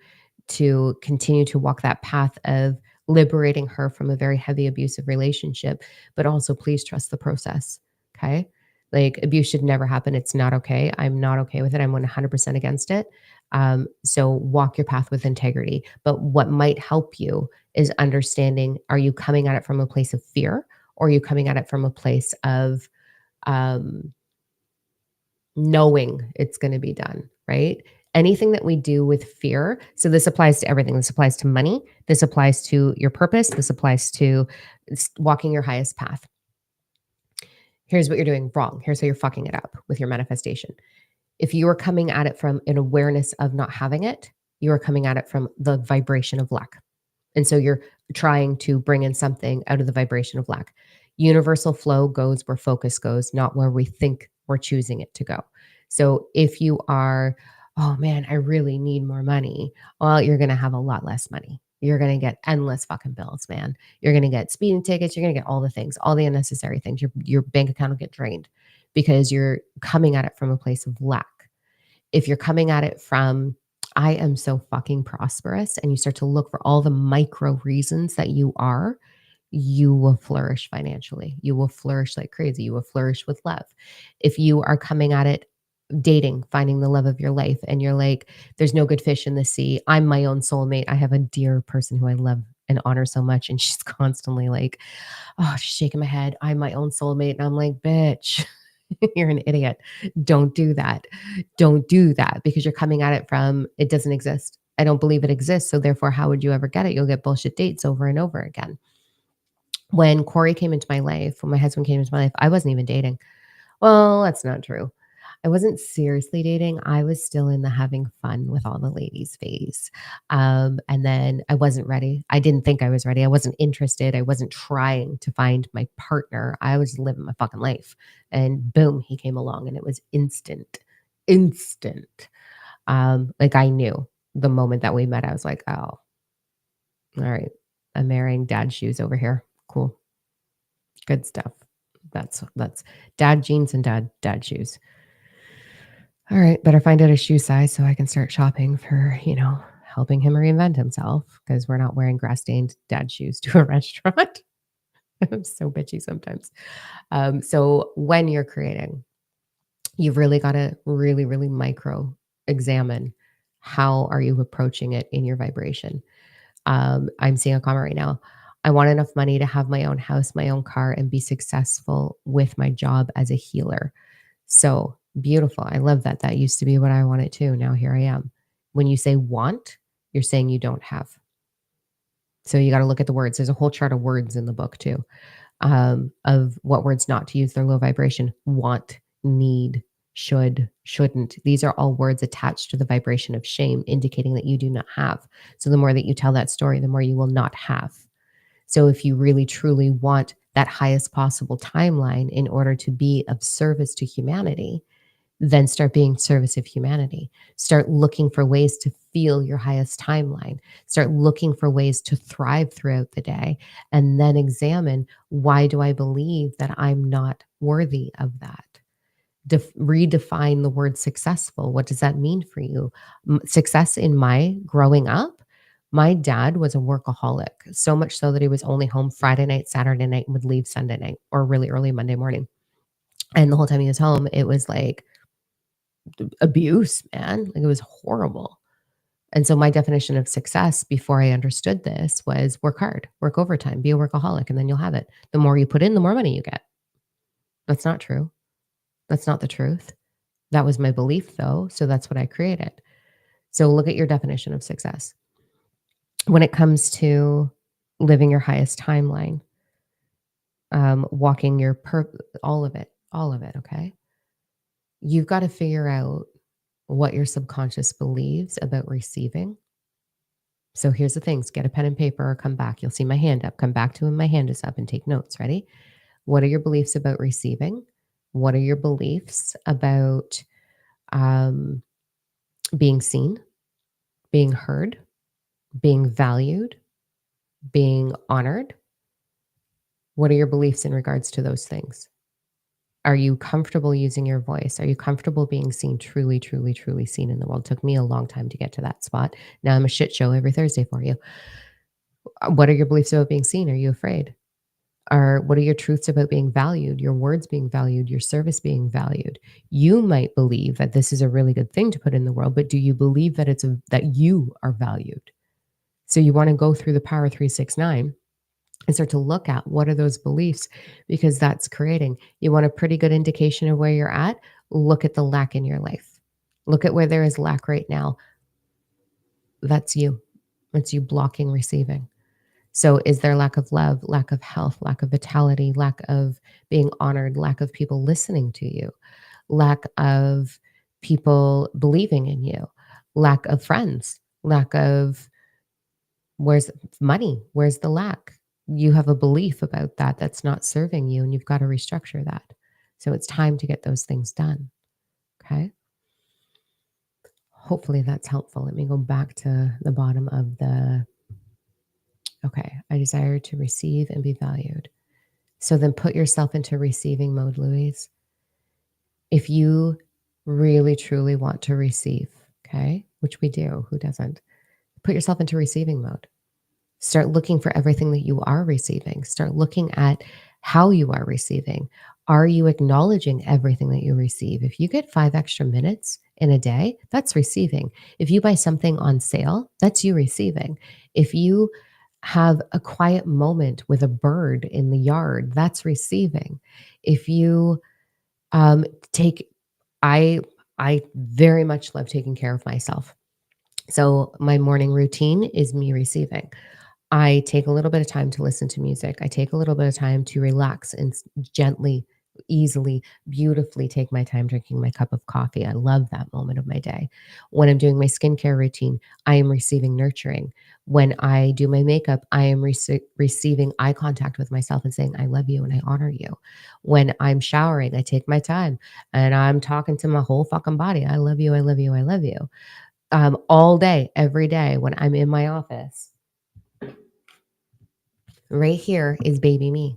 continue to walk that path of liberating her from a very heavy abusive relationship, but also please trust the process. Okay. Like, abuse should never happen. It's not okay. I'm not okay with it. I'm 100% against it. So walk your path with integrity. But what might help you is understanding, are you coming at it from a place of fear, or are you coming at it from a place of um, knowing it's going to be done, right? Anything that we do with fear. So this applies to everything. This applies to money. This applies to your purpose. This applies to walking your highest path. Here's what you're doing wrong. Here's how you're fucking it up with your manifestation. If you are coming at it from an awareness of not having it, you are coming at it from the vibration of lack. And so you're trying to bring in something out of the vibration of lack. Universal flow goes where focus goes, not where we think we're choosing it to go. So if you are, oh man, I really need more money, well, you're going to have a lot less money. You're going to get endless fucking bills, man. You're going to get speeding tickets. You're going to get all the things, all the unnecessary things. Your bank account will get drained because you're coming at it from a place of lack. If you're coming at it from, I am so fucking prosperous, and you start to look for all the micro reasons that you are, you will flourish financially. You will flourish like crazy. You will flourish with love. If you are coming at it dating, finding the love of your life, and you're like, there's no good fish in the sea. I'm my own soulmate. I have a dear person who I love and honor so much. And she's constantly like, oh, she's shaking my head. I'm my own soulmate. And I'm like, bitch, you're an idiot. Don't do that. Don't do that, because you're coming at it from, it doesn't exist. I don't believe it exists. So therefore, how would you ever get it? You'll get bullshit dates over and over again. When Corey came into my life, when my husband came into my life, I wasn't even dating. Well, that's not true. I wasn't seriously dating. I was still in the having fun with all the ladies phase. And then I wasn't ready. I didn't think I was ready. I wasn't interested. I wasn't trying to find my partner. I was living my fucking life. And boom, he came along and it was instant, instant. Like, I knew the moment that we met, I was like, oh, all right, I'm marrying dad shoes over here. Cool. Good stuff. That's dad jeans and dad shoes. All right, better find out a shoe size so I can start shopping for, helping him reinvent himself because we're not wearing grass stained dad shoes to a restaurant. I'm so bitchy sometimes. So when you're creating, you've really got to really micro examine how are you approaching it in your vibration. I'm seeing a comment right now. I want enough money to have my own house, my own car, and be successful with my job as a healer. So beautiful. I love that. That used to be what I wanted too. Now here I am. When you say want, you're saying you don't have. So you got to look at the words. There's a whole chart of words in the book too, of what words not to use. They're low vibration. Want, need, should, shouldn't. These are all words attached to the vibration of shame, indicating that you do not have. So the more that you tell that story, the more you will not have. So if you really truly want that highest possible timeline in order to be of service to humanity, then start being service of humanity. Start looking for ways to feel your highest timeline. Start looking for ways to thrive throughout the day, and then examine, why do I believe that I'm not worthy of that? Redefine the word successful. What does that mean for you? Success in my growing up, my dad was a workaholic, so much so that he was only home Friday night, Saturday night, and would leave Sunday night or really early Monday morning. And the whole time he was home, it was like abuse, man. Like, it was horrible. And so my definition of success before I understood this was work hard, work overtime, be a workaholic, and then you'll have it. The more you put in, the more money you get. That's not true. That's not the truth. That was my belief, though. So that's what I created. So look at your definition of success. When it comes to living your highest timeline, walking your all of it. Okay. You've got to figure out what your subconscious believes about receiving. So here's the things: get a pen and paper or come back. You'll see my hand up. Come back to when my hand is up and take notes. Ready? What are your beliefs about receiving? What are your beliefs about um, being seen, being heard, being valued, being honored? What are your beliefs in regards to those things? Are you comfortable using your voice? Are you comfortable being seen, truly seen in the world? Took me a long time to get to that spot. Now I'm a shit show every Thursday for you. What are your beliefs about being seen? Are you afraid? What are your truths about being valued, your words being valued, your service being valued? You might believe that this is a really good thing to put in the world, but do you believe that that you are valued? So you want to go through the Power 369 and start to look at what are those beliefs, because that's creating. You want a pretty good indication of where you're at? Look at the lack in your life. Look at where there is lack right now. That's you. It's you blocking receiving. So is there lack of love, lack of health, lack of vitality, lack of being honored, lack of people listening to you, lack of people believing in you, lack of friends, lack of where's money, where's the lack? You have a belief about that that's not serving you, and you've got to restructure that. So it's time to get those things done. Okay. Hopefully that's helpful. Let me go back to the bottom of okay. I desire to receive and be valued. So then put yourself into receiving mode, Louise. If you really, truly want to receive, okay, which we do, who doesn't? Put yourself into receiving mode. Start looking for everything that you are receiving. Start looking at how you are receiving. Are you acknowledging everything that you receive? If you get 5 extra minutes in a day, that's receiving. If you buy something on sale, that's you receiving. If you have a quiet moment with a bird in the yard, that's receiving. If you take, I very much love taking care of myself. So my morning routine is me receiving. I take a little bit of time to listen to music. I take a little bit of time to relax and gently, easily, beautifully take my time drinking my cup of coffee. I love that moment of my day. When I'm doing my skincare routine, I am receiving nurturing. When I do my makeup, I am receiving eye contact with myself and saying, I love you and I honor you. When I'm showering, I take my time and I'm talking to my whole fucking body. I love you. I love you. I love you. All day, every day when I'm in my office. Right here is baby me.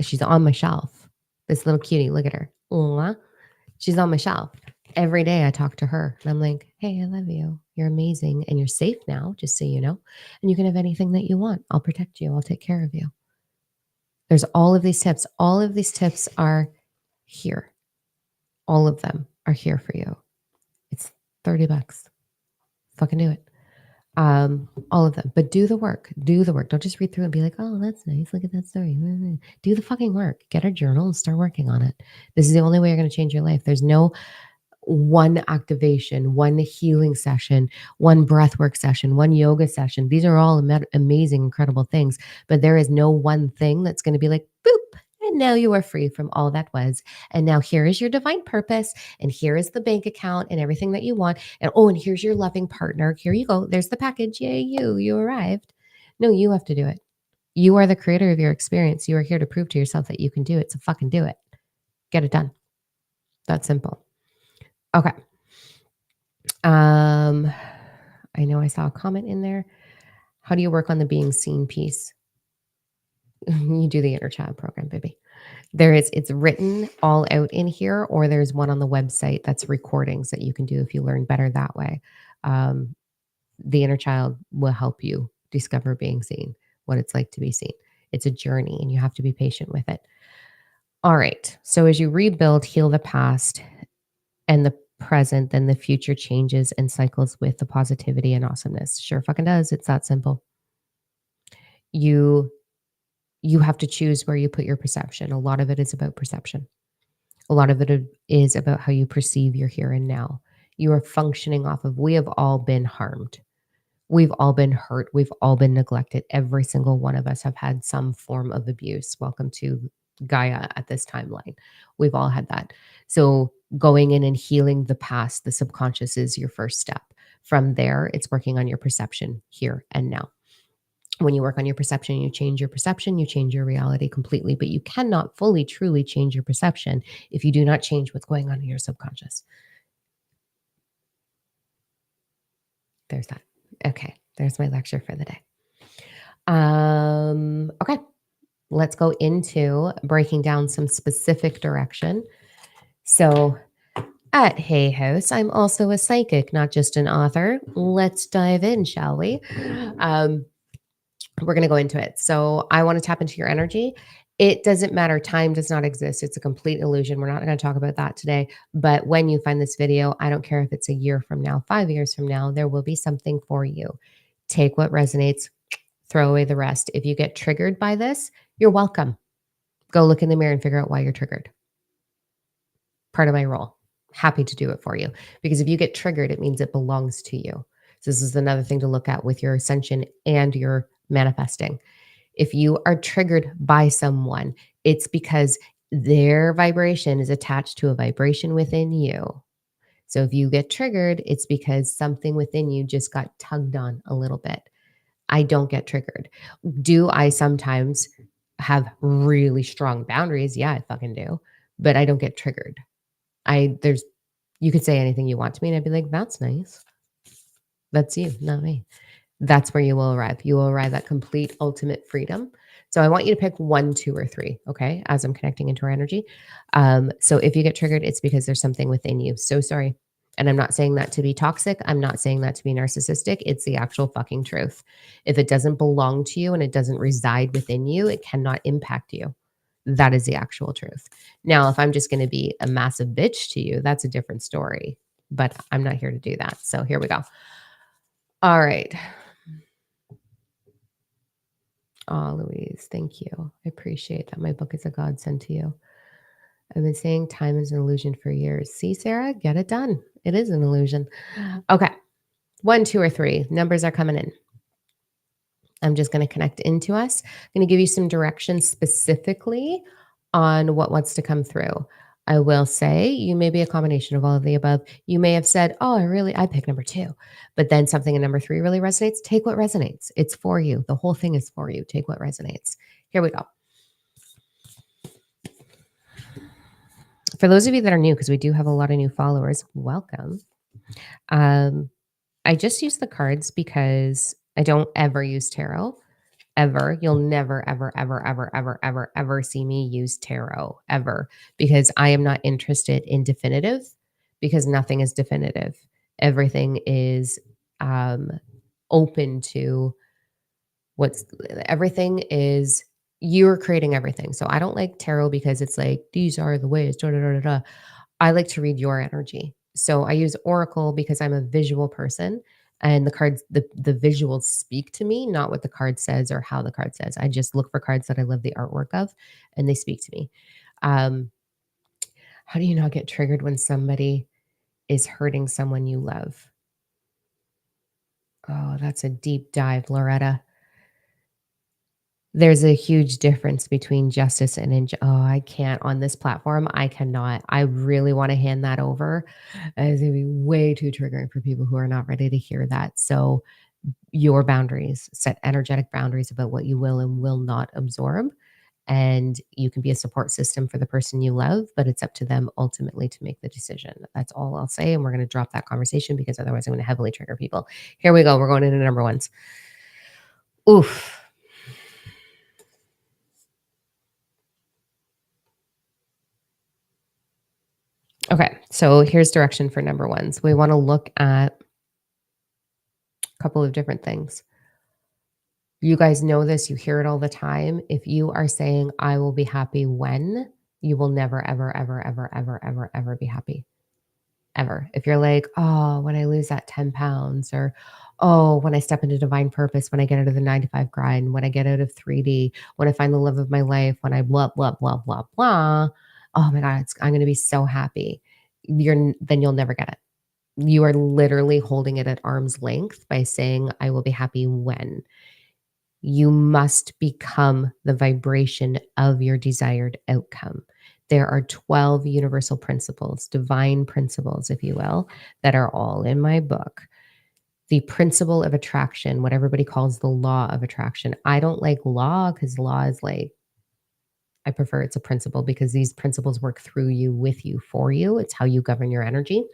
She's on my shelf. This little cutie, look at her. Aw. She's on my shelf. Every day I talk to her and I'm like, hey, I love you. You're amazing and you're safe now, just so you know. And you can have anything that you want. I'll protect you. I'll take care of you. There's all of these tips. All of these tips are here. All of them are here for you. It's $30. Fucking do it. All of them. But do the work. Do the work. Don't just read through and be like, oh, that's nice. Look at that story. Do the fucking work. Get a journal and start working on it. This is the only way you're going to change your life. There's no one activation, one healing session, one breathwork session, one yoga session. These are all amazing, incredible things. But there is no one thing that's going to be like, boop. And now you are free from all that was. And now here is your divine purpose. And here is the bank account and everything that you want. And oh, and here's your loving partner. Here you go. There's the package. Yay, you arrived. No, you have to do it. You are the creator of your experience. You are here to prove to yourself that you can do it. So fucking do it. Get it done. That's simple. Okay. I know I saw a comment in there. How do you work on the being seen piece? You do the inner child program, baby. It's written all out in here, or there's one on the website that's recordings that you can do if you learn better that way. Um, the inner child will help you discover being seen, what it's like to be seen. It's a journey and you have to be patient with it. All right. So as you rebuild, heal the past and the present, then the future changes and cycles with the positivity and awesomeness. Sure fucking does. It's that simple. You have to choose where you put your perception. A lot of it is about perception. A lot of it is about how you perceive your here and now. You are functioning off of, we have all been harmed. We've all been hurt. We've all been neglected. Every single one of us have had some form of abuse. Welcome to Gaia at this timeline. We've all had that. So going in and healing the past, the subconscious is your first step. From there, it's working on your perception here and now. When you work on your perception, you change your reality completely, but you cannot fully, truly change your perception if you do not change what's going on in your subconscious. There's that. Okay, there's my lecture for the day. Okay, let's go into breaking down some specific direction. So at Hay House, I'm also a psychic, not just an author. Let's dive in, shall we? We're going to go into it. So I want to tap into your energy. It doesn't matter. Time does not exist. It's a complete illusion. We're not going to talk about that today. But when you find this video, I don't care if it's a year from now, 5 years from now, there will be something for you. Take what resonates, throw away the rest. If you get triggered by this, you're welcome. Go look in the mirror and figure out why you're triggered. Part of my role. Happy to do it for you. Because if you get triggered, it means it belongs to you. So this is another thing to look at with your ascension and your manifesting. If you are triggered by someone, it's because their vibration is attached to a vibration within you. So if you get triggered, it's because something within you just got tugged on a little bit. I don't get triggered. Do I sometimes have really strong boundaries? Yeah, I fucking do. But I don't get triggered. You could say anything you want to me and I'd be like, that's nice. That's you, not me. That's where you will arrive. You will arrive at complete ultimate freedom. So I want you to pick 1, 2, or 3, okay, as I'm connecting into our energy. So if you get triggered, it's because there's something within you. So sorry. And I'm not saying that to be toxic. I'm not saying that to be narcissistic. It's the actual fucking truth. If it doesn't belong to you and it doesn't reside within you, it cannot impact you. That is the actual truth. Now, if I'm just going to be a massive bitch to you, that's a different story. But I'm not here to do that. So here we go. All right. Oh, Louise, thank you. I appreciate that. My book is a godsend to you. I've been saying time is an illusion for years. See, Sarah, get it done. It is an illusion. Okay. 1, 2, or 3. Numbers are coming in. I'm just going to connect into us. I'm going to give you some directions specifically on what wants to come through. I will say you may be a combination of all of the above. You may have said, oh, I picked number 2, but then something in number 3 really resonates. Take what resonates. It's for you. The whole thing is for you. Take what resonates. Here we go. For those of you that are new, because we do have a lot of new followers, welcome. I just use the cards because I don't ever use tarot. Ever. You'll never, ever, ever, ever, ever, ever, ever see me use tarot ever, because I am not interested in definitive, because nothing is definitive. Everything is um, open to what's everything is you're creating everything. So I don't like tarot because it's like these are the ways. Da, da, da, da, da. I like to read your energy. So I use Oracle because I'm a visual person and the cards the visuals speak to me, not what the card says or how the card says. I just look for cards that I love the artwork of and they speak to me. Um, how do you not get triggered when somebody is hurting someone you love? Oh, that's a deep dive, Loretta. There's a huge difference between justice and oh, I can't on this platform, I cannot. I really wanna hand that over. It's gonna be way too triggering for people who are not ready to hear that. So, your boundaries, set energetic boundaries about what you will and will not absorb, and you can be a support system for the person you love, but it's up to them ultimately to make the decision. That's all I'll say, and we're gonna drop that conversation because otherwise I'm gonna heavily trigger people. Here we go, we're going into number ones. Oof. Okay, so here's direction for number ones. We want to look at a couple of different things. You guys know this, you hear it all the time. If you are saying, I will be happy when, you will never, ever, ever, ever, ever, ever, ever be happy. Ever. If you're like, oh, when I lose that 10 pounds, or oh, when I step into divine purpose, when I get out of the 9 to 5 grind, when I get out of 3D, when I find the love of my life, when I blah, blah, blah, blah, blah. Oh my God, I'm going to be so happy. Then you'll never get it. You are literally holding it at arm's length by saying, I will be happy when. You must become the vibration of your desired outcome. There are 12 universal principles, divine principles, if you will, that are all in my book. The principle of attraction, what everybody calls the law of attraction. I don't like law because law is like, I prefer it's a principle because these principles work through you, with you, for you. It's how you govern your energy.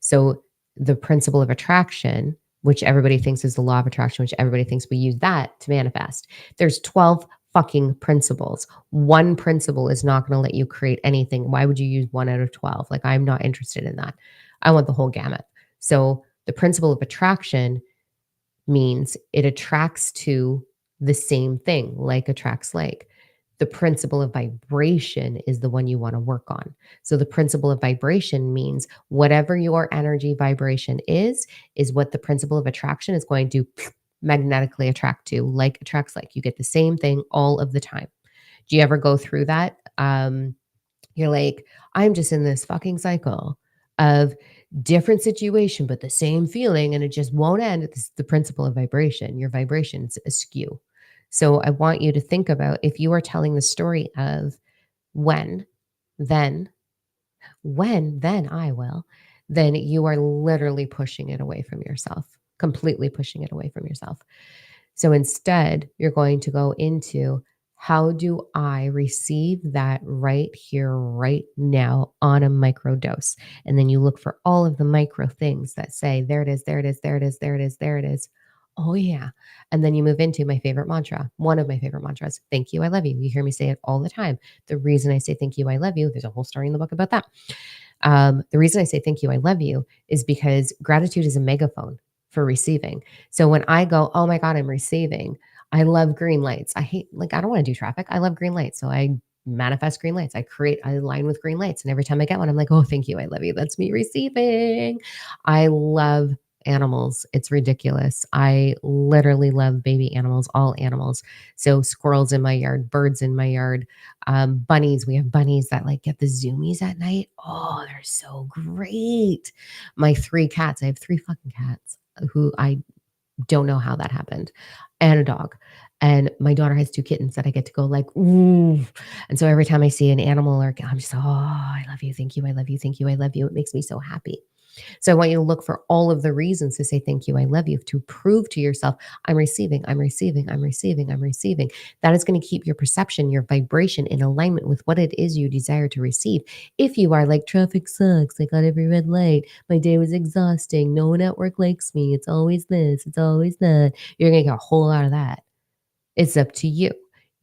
So the principle of attraction, which everybody thinks is the law of attraction, which everybody thinks we use that to manifest. There's 12 fucking principles. One principle is not going to let you create anything. Why would you use one out of 12? Like, I'm not interested in that. I want the whole gamut. So the principle of attraction means it attracts to the same thing, like attracts like. The principle of vibration is the one you want to work on. So the principle of vibration means whatever your energy vibration is what the principle of attraction is going to magnetically attract to, like attracts like. You get the same thing all of the time. Do you ever go through that? You're like, I'm just in this fucking cycle of different situation, but the same feeling, and it just won't end. It's the principle of vibration. Your vibration's askew. So I want you to think about if you are telling the story of when, then, then I will, then you are literally pushing it away from yourself, completely pushing it away from yourself. So instead, you're going to go into how do I receive that right here, right now on a micro dose? And then you look for all of the micro things that say, there it is, there it is, there it is, there it is, there it is. Oh, yeah. And then you move into my favorite mantra, one of my favorite mantras, thank you, I love you. You hear me say it all the time. The reason I say thank you, I love you, there's a whole story in the book about that. The reason I say thank you, I love you is because gratitude is a megaphone for receiving. So when I go, oh my God, I'm receiving, I love green lights. I hate, like, I don't want to do traffic. I love green lights. So I manifest green lights. I align with green lights. And every time I get one, I'm like, oh, thank you. I love you. That's me receiving. I love animals. It's ridiculous. I literally love baby animals, all animals. So squirrels in my yard, birds in my yard, bunnies. We have bunnies that like get the zoomies at night. Oh, they're so great. My 3 cats. I have 3 fucking cats who I don't know how that happened, and a dog. And my daughter has 2 kittens that I get to go like, ooh. And so every time I see an animal or I'm just, oh, I love you. Thank you. I love you. Thank you. I love you. It makes me so happy. So I want you to look for all of the reasons to say thank you, I love you, to prove to yourself, I'm receiving, I'm receiving, I'm receiving, I'm receiving. That is going to keep your perception, your vibration in alignment with what it is you desire to receive. If you are like, traffic sucks, I got every red light, my day was exhausting, no one at work likes me, it's always this, it's always that, you're going to get a whole lot of that. It's up to you.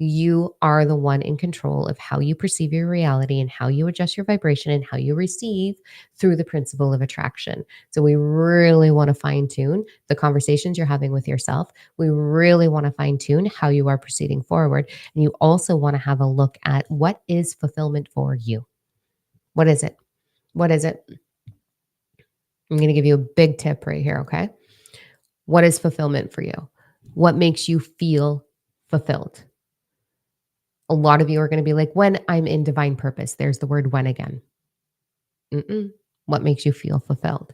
You are the one in control of how you perceive your reality and how you adjust your vibration and how you receive through the principle of attraction. So, we really want to fine tune the conversations you're having with yourself. We really want to fine tune how you are proceeding forward. And you also want to have a look at what is fulfillment for you. What is it? What is it? I'm going to give you a big tip right here. Okay. What is fulfillment for you? What makes you feel fulfilled? A lot of you are going to be like, when I'm in divine purpose, there's the word when again. Mm-mm. What makes you feel fulfilled?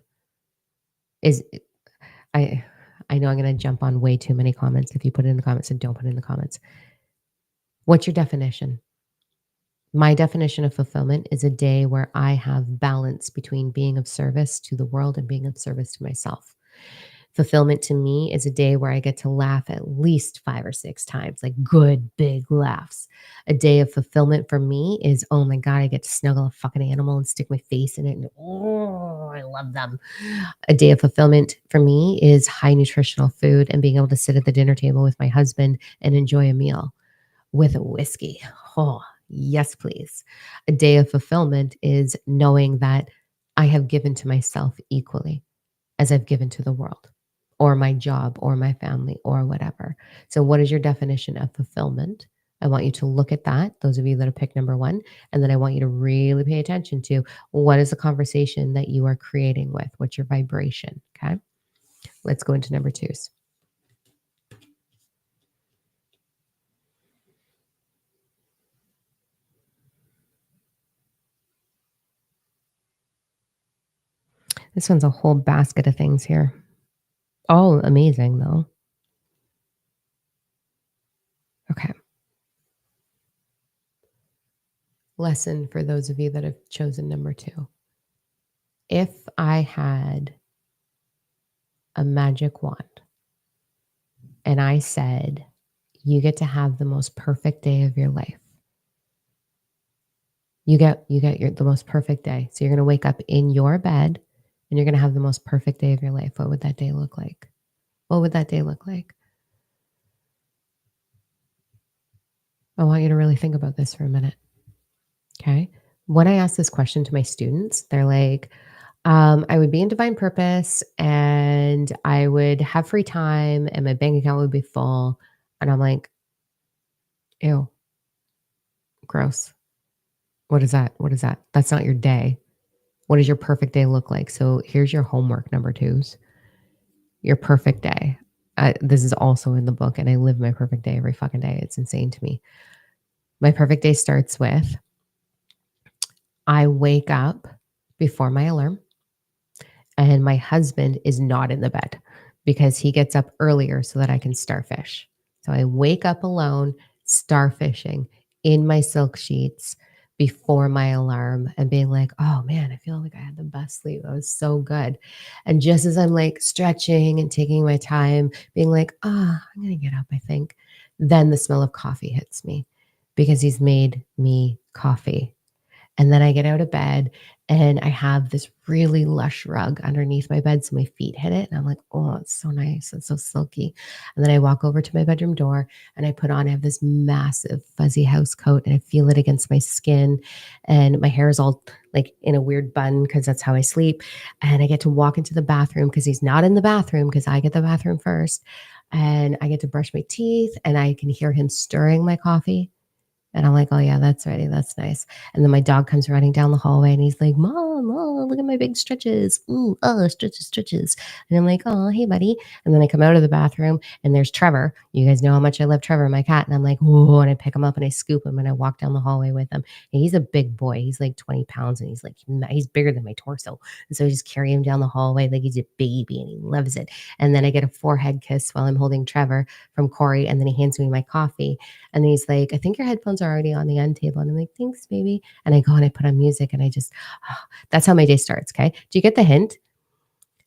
Is I I know I'm going to jump on way too many comments. If you put it in the comments and don't put it in the comments. What's your definition? My definition of fulfillment is a day where I have balance between being of service to the world and being of service to myself. Fulfillment to me is a day where I get to laugh at least 5 or 6 times, like good big laughs. A day of fulfillment for me is, oh my God, I get to snuggle a fucking animal and stick my face in it. And oh, I love them. A day of fulfillment for me is high nutritional food and being able to sit at the dinner table with my husband and enjoy a meal with a whiskey. Oh, yes, please. A day of fulfillment is knowing that I have given to myself equally as I've given to the world or my job or my family or whatever. So, what is your definition of fulfillment? I want you to look at that, those of you that have picked number one. And then I want you to really pay attention to what is the conversation that you are creating with? What's your vibration? Okay. Let's go into number twos. This one's a whole basket of things here. All amazing, though. Okay. Lesson for those of you that have chosen number two. If I had a magic wand and I said, you get to have the most perfect day of your life. You get the most perfect day. So you're going to wake up in your bed and you're going to have the most perfect day of your life. What would that day look like? What would that day look like? I want you to really think about this for a minute. Okay. When I ask this question to my students, they're like, I would be in divine purpose and I would have free time and my bank account would be full. And I'm like, ew, gross. What is that? What is that? That's not your day. What does your perfect day look like? So here's your homework, number twos. Your perfect day. This is also in the book, and I live my perfect day every fucking day. It's insane to me. My perfect day starts with I wake up before my alarm, and my husband is not in the bed because he gets up earlier so that I can starfish. So I wake up alone, starfishing in my silk sheets before my alarm and being like, oh man, I feel like I had the best sleep. That was so good. And just as I'm like stretching and taking my time, being like, I'm going to get up, I think, then the smell of coffee hits me because he's made me coffee. And then I get out of bed and I have this really lush rug underneath my bed. So my feet hit it. And I'm like, oh, it's so nice. It's so silky. And then I walk over to my bedroom door and I have this massive fuzzy house coat and I feel it against my skin. And my hair is all like in a weird bun because that's how I sleep. And I get to walk into the bathroom because he's not in the bathroom because I get the bathroom first. And I get to brush my teeth and I can hear him stirring my coffee. And I'm like, oh, yeah, that's ready. That's nice. And then my dog comes running down the hallway and he's like, Mom, oh, look at my big stretches. Ooh, oh, stretches, stretches. And I'm like, oh, hey, buddy. And then I come out of the bathroom and there's Trevor. You guys know how much I love Trevor, my cat. And I'm like, oh, and I pick him up and I scoop him and I walk down the hallway with him. And he's a big boy. He's like 20 pounds and he's bigger than my torso. And so I just carry him down the hallway like he's a baby and he loves it. And then I get a forehead kiss while I'm holding Trevor from Corey. And then he hands me my coffee. And he's like, I think your headphones are already on the end table. And I'm like, thanks, baby. And I go and I put on music and that's how my day starts. Okay. Do you get the hint?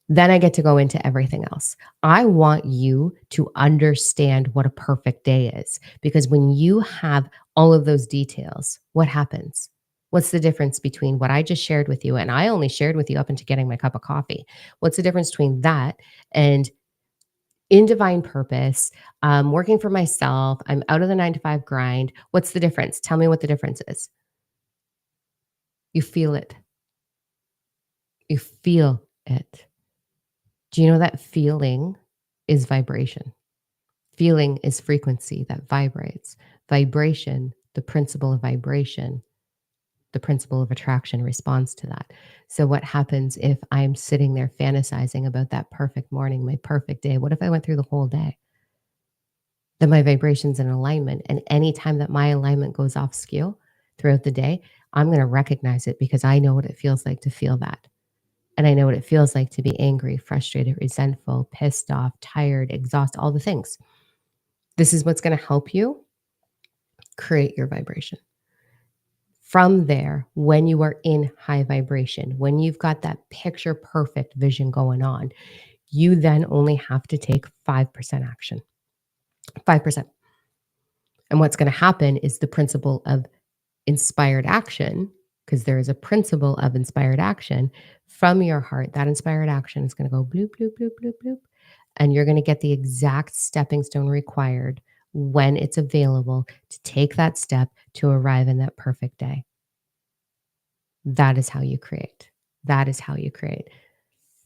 Then I get to go into everything else. I want you to understand what a perfect day is because when you have all of those details, what happens? What's the difference between what I just shared with you? And I only shared with you up into getting my cup of coffee. What's the difference between that and in divine purpose, working for myself. I'm out of the 9 to 5 grind. What's the difference? Tell me what the difference is. You feel it. You feel it. Do you know that feeling is vibration? Feeling is frequency that vibrates. Vibration, the principle of vibration, the principle of attraction responds to that. So, what happens if I'm sitting there fantasizing about that perfect morning, my perfect day? What if I went through the whole day? Then my vibration's in alignment. And anytime that my alignment goes off skew throughout the day, I'm going to recognize it because I know what it feels like to feel that. And I know what it feels like to be angry, frustrated, resentful, pissed off, tired, exhausted, all the things. This is what's going to help you create your vibration. From there, when you are in high vibration, when you've got that picture perfect vision going on, you then only have to take 5% action. 5%. And what's going to happen is the principle of inspired action, because there is a principle of inspired action from your heart. That inspired action is going to go bloop, bloop, bloop, bloop, bloop. And you're going to get the exact stepping stone required when it's available to take that step to arrive in that perfect day. That is how you create. That is how you create.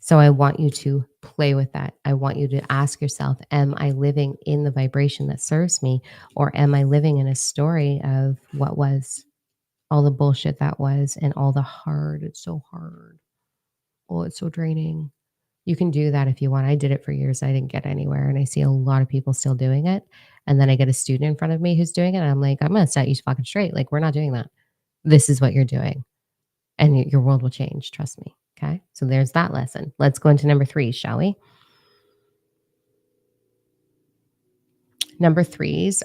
So I want you to play with that. I want you to ask yourself, am I living in the vibration that serves me? Or am I living in a story of what was, all the bullshit that was, and all the hard? It's so hard. Oh, it's so draining. You can do that if you want. I did it for years. I didn't get anywhere. And I see a lot of people still doing it. And then I get a student in front of me who's doing it. And I'm like, I'm going to set you fucking straight. Like, we're not doing that. This is what you're doing. And your world will change. Trust me. Okay. So there's that lesson. Let's go into number 3, shall we? Number 3s.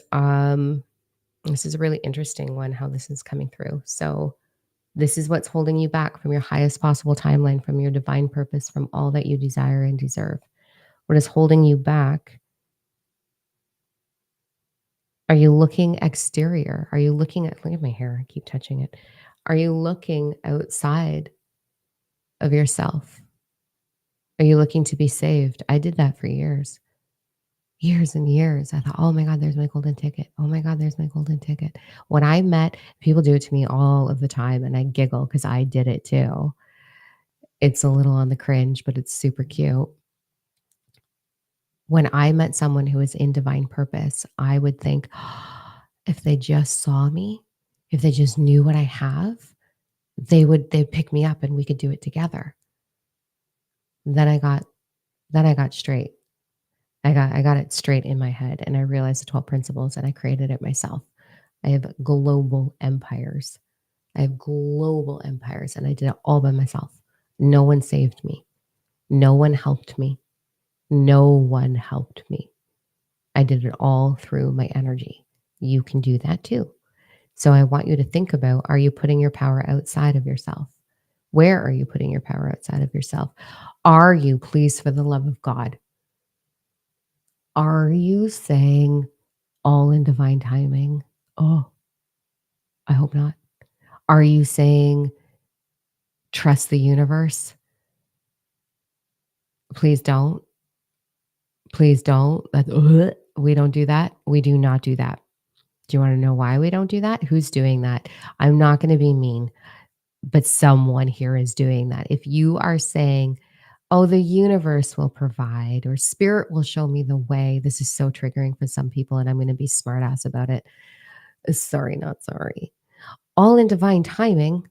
This is a really interesting one, how this is coming through. So this is what's holding you back from your highest possible timeline, from your divine purpose, from all that you desire and deserve. What is holding you back? Are you looking exterior? Are you looking at, look at my hair, I keep touching it. Are you looking outside of yourself? Are you looking to be saved? I did that for years. Years and years. I thought, oh my God, there's my golden ticket. Oh my God, there's my golden ticket. When I met, people do it to me all of the time, and I giggle because I did it too. It's a little on the cringe, but it's super cute. When I met someone who was in divine purpose, I would think, "Oh, if they just saw me, if they just knew what I have, they'd pick me up and we could do it together." Then I got straight. I got it straight in my head, and I realized the 12 principles, and I created it myself. I have global empires. I have global empires, and I did it all by myself. No one saved me. No one helped me. No one helped me. I did it all through my energy. You can do that too. So I want you to think about, are you putting your power outside of yourself? Where are you putting your power outside of yourself? Are you, please, for the love of God, are you saying all in divine timing? Oh, I hope not. Are you saying trust the universe? Please don't. Please don't. We don't do that. We do not do that. Do you want to know why we don't do that? Who's doing that? I'm not going to be mean, but someone here is doing that. If you are saying, oh, the universe will provide or spirit will show me the way, this is so triggering for some people, and I'm going to be smart ass about it. Sorry, not sorry. All in divine timing.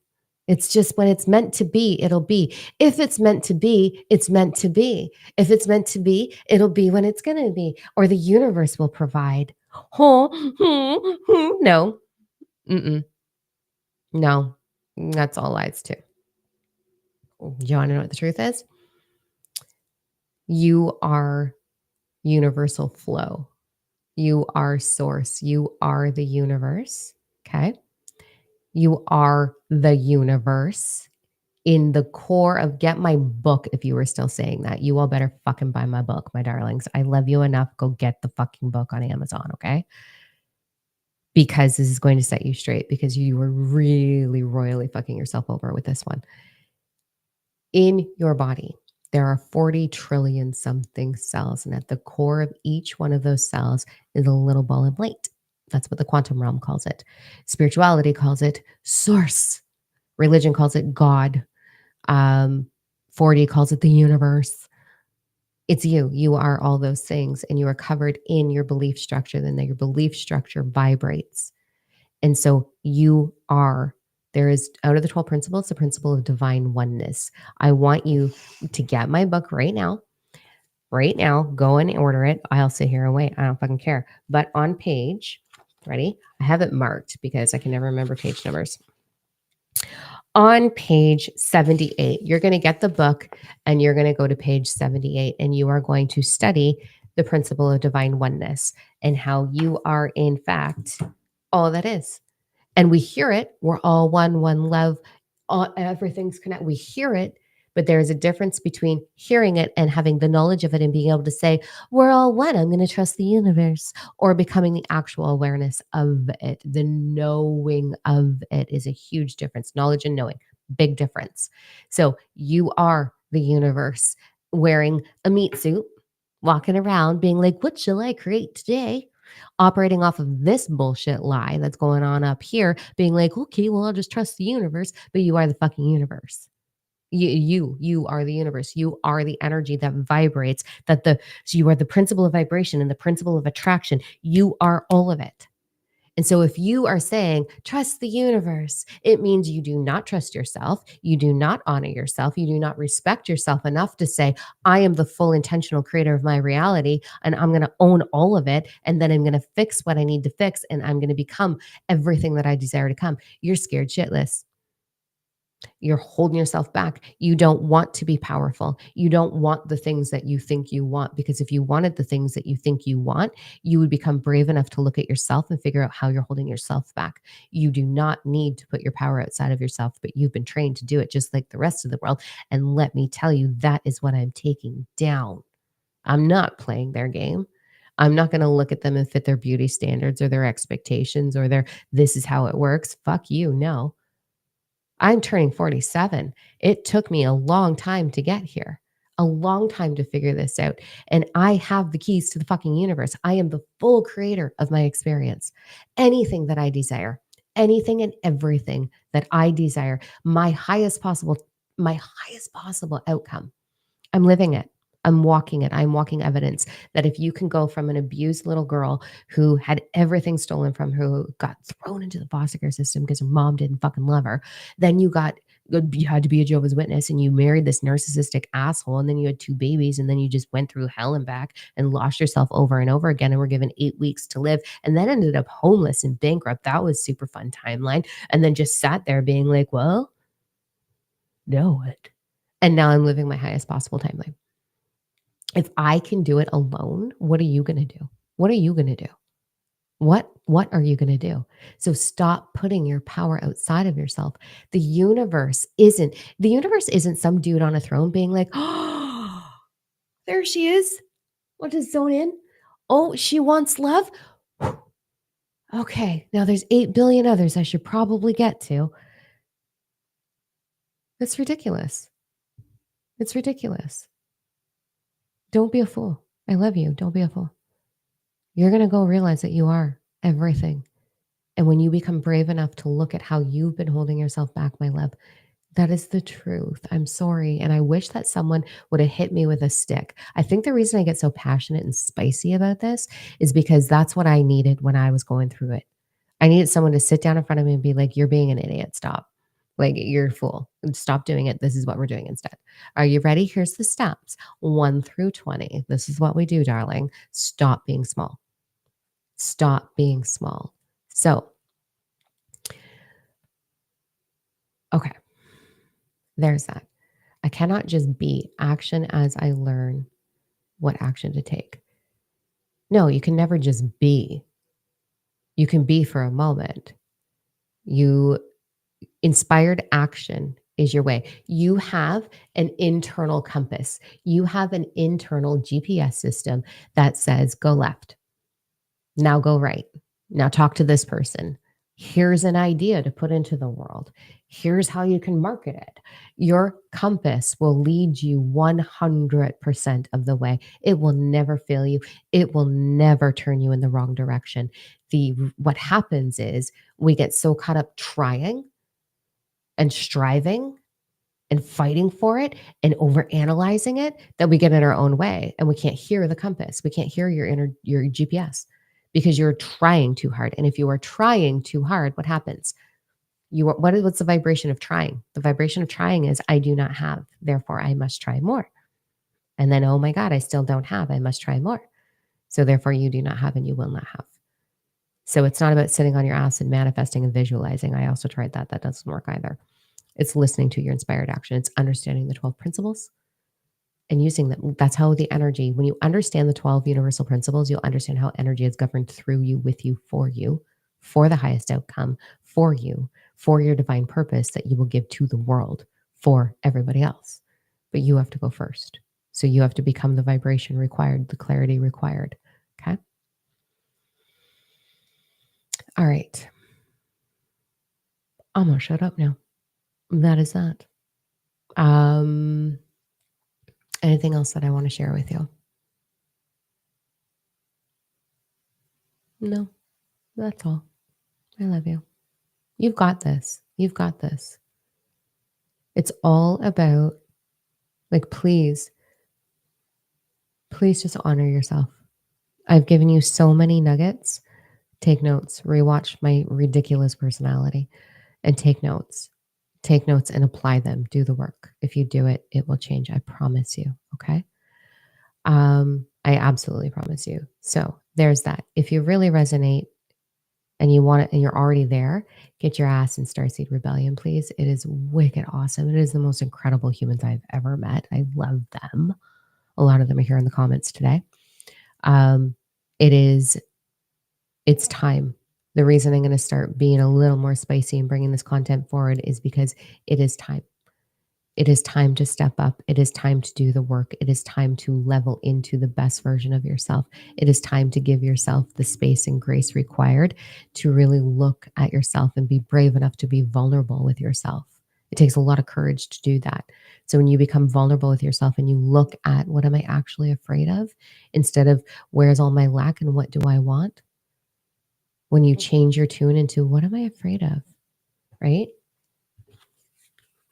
It's just when it's meant to be, it'll be. If it's meant to be, it's meant to be. If it's meant to be, it'll be when it's going to be, or the universe will provide. No, mm-mm, no, that's all lies too. Do you want to know what the truth is? You are universal flow. You are source. You are the universe. Okay. You are the universe. In the core of, get my book. If you were still saying that, you all better fucking buy my book, my darlings. I love you enough. Go get the fucking book on Amazon. Okay. Because this is going to set you straight, because you were really royally fucking yourself over with this one. In your body, There are 40 trillion something cells, and at the core of each one of those cells is a little ball of light. That's what the quantum realm calls it. Spirituality calls it source. Religion calls it God. Um, 40 calls it the universe. It's you. You are all those things, and you are covered in your belief structure. Then your belief structure vibrates. And so you are, there is out of the 12 principles, the principle of divine oneness. I want you to get my book right now. Right now, go and order it. I'll sit here and wait. I don't fucking care. But on page, ready? I have it marked because I can never remember page numbers. On page 78, you're going to get the book and you're going to go to page 78 and you are going to study the principle of divine oneness and how you are, in fact, all that is. And we hear it. We're all one love. All, everything's connected. We hear it, but there is a difference between hearing it and having the knowledge of it and being able to say, we're all one. I'm going to trust the universe, or becoming the actual awareness of it. The knowing of it is a huge difference. Knowledge and knowing, big difference. So you are the universe wearing a meat suit, walking around being like, what shall I create today? Operating off of this bullshit lie that's going on up here, being like, okay, well, I'll just trust the universe, but you are the fucking universe. You are the universe. You are the energy that vibrates, so you are the principle of vibration and the principle of attraction. You are all of it. And so if you are saying, trust the universe, it means you do not trust yourself. You do not honor yourself. You do not respect yourself enough to say, I am the full intentional creator of my reality and I'm going to own all of it. And then I'm going to fix what I need to fix. And I'm going to become everything that I desire to come. You're scared shitless. You're holding yourself back. You don't want to be powerful. You don't want the things that you think you want, because if you wanted the things that you think you want, you would become brave enough to look at yourself and figure out how you're holding yourself back. You do not need to put your power outside of yourself, but you've been trained to do it just like the rest of the world. And let me tell you, that is what I'm taking down. I'm not playing their game. I'm not going to look at them and fit their beauty standards or their expectations or this is how it works. Fuck you. No. I'm turning 47. It took me a long time to get here, a long time to figure this out. And I have the keys to the fucking universe. I am the full creator of my experience. Anything that I desire, anything and everything that I desire, my highest possible outcome. I'm living it. I'm walking it. I'm walking evidence that if you can go from an abused little girl who had everything stolen from her, who got thrown into the foster care system because her mom didn't fucking love her, then you had to be a Jehovah's Witness and you married this narcissistic asshole, and then you had two babies, and then you just went through hell and back and lost yourself over and over again and were given 8 weeks to live and then ended up homeless and bankrupt. That was super fun timeline. And then just sat there being like, well, now what? And now I'm living my highest possible timeline. If I can do it alone, what are you going to do? What are you going to do? What are you going to do? So stop putting your power outside of yourself. The universe isn't some dude on a throne being like, "Oh, there she is. What does zone in? Oh, she wants love. Okay, now there's 8 billion others I should probably get to." It's ridiculous. It's ridiculous. Don't be a fool. I love you. Don't be a fool. You're going to go realize that you are everything. And when you become brave enough to look at how you've been holding yourself back, my love, that is the truth. I'm sorry. And I wish that someone would have hit me with a stick. I think the reason I get so passionate and spicy about this is because that's what I needed when I was going through it. I needed someone to sit down in front of me and be like, you're being an idiot. Stop. Like, you're a fool. Stop doing it. This is what we're doing instead. Are you ready? Here's the steps 1 through 20. This is what we do, darling. Stop being small. Stop being small. So, okay, there's that. I cannot just be action as I learn what action to take. No, you can never just be. You can be for a moment. Inspired action is your way. You have an internal compass. You have an internal GPS system that says, go left. Now go right. Now talk to this person. Here's an idea to put into the world. Here's how you can market it. Your compass will lead you 100% of the way. It will never fail you. It will never turn you in the wrong direction. What happens is we get so caught up trying and striving and fighting for it and over analyzing it that we get in our own way and we can't hear the compass. We can't hear your GPS because you're trying too hard. And if you are trying too hard, what happens? What's the vibration of trying? The vibration of trying is I do not have, therefore I must try more. And then, oh my God, I still don't have, I must try more. So therefore you do not have and you will not have. So it's not about sitting on your ass and manifesting and visualizing. I also tried that. That doesn't work either. It's listening to your inspired action. It's understanding the 12 principles and using them. That's how the energy, when you understand the 12 universal principles, you'll understand how energy is governed through you, with you, for the highest outcome, for you, for your divine purpose that you will give to the world for everybody else. But you have to go first. So you have to become the vibration required, the clarity required. Okay. All right. I'm going to shut up now. That is that. Anything else that I want to share with you? No, that's all. I love you. You've got this. You've got this. It's all about, like, please just honor yourself. I've given you so many nuggets. Take notes, rewatch my ridiculous personality and take notes. Take notes and apply them. Do the work. If you do it, it will change. I promise you. Okay. I absolutely promise you. So there's that. If you really resonate and you want it and you're already there, get your ass in Starseed Rebellion, please. It is wicked awesome. It is the most incredible humans I've ever met. I love them. A lot of them are here in the comments today. It's time. The reason I'm going to start being a little more spicy and bringing this content forward is because it is time. It is time to step up. It is time to do the work. It is time to level into the best version of yourself. It is time to give yourself the space and grace required to really look at yourself and be brave enough to be vulnerable with yourself. It takes a lot of courage to do that. So when you become vulnerable with yourself and you look at what am I actually afraid of instead of where's all my lack and what do I want? When you change your tune into what am I afraid of, right?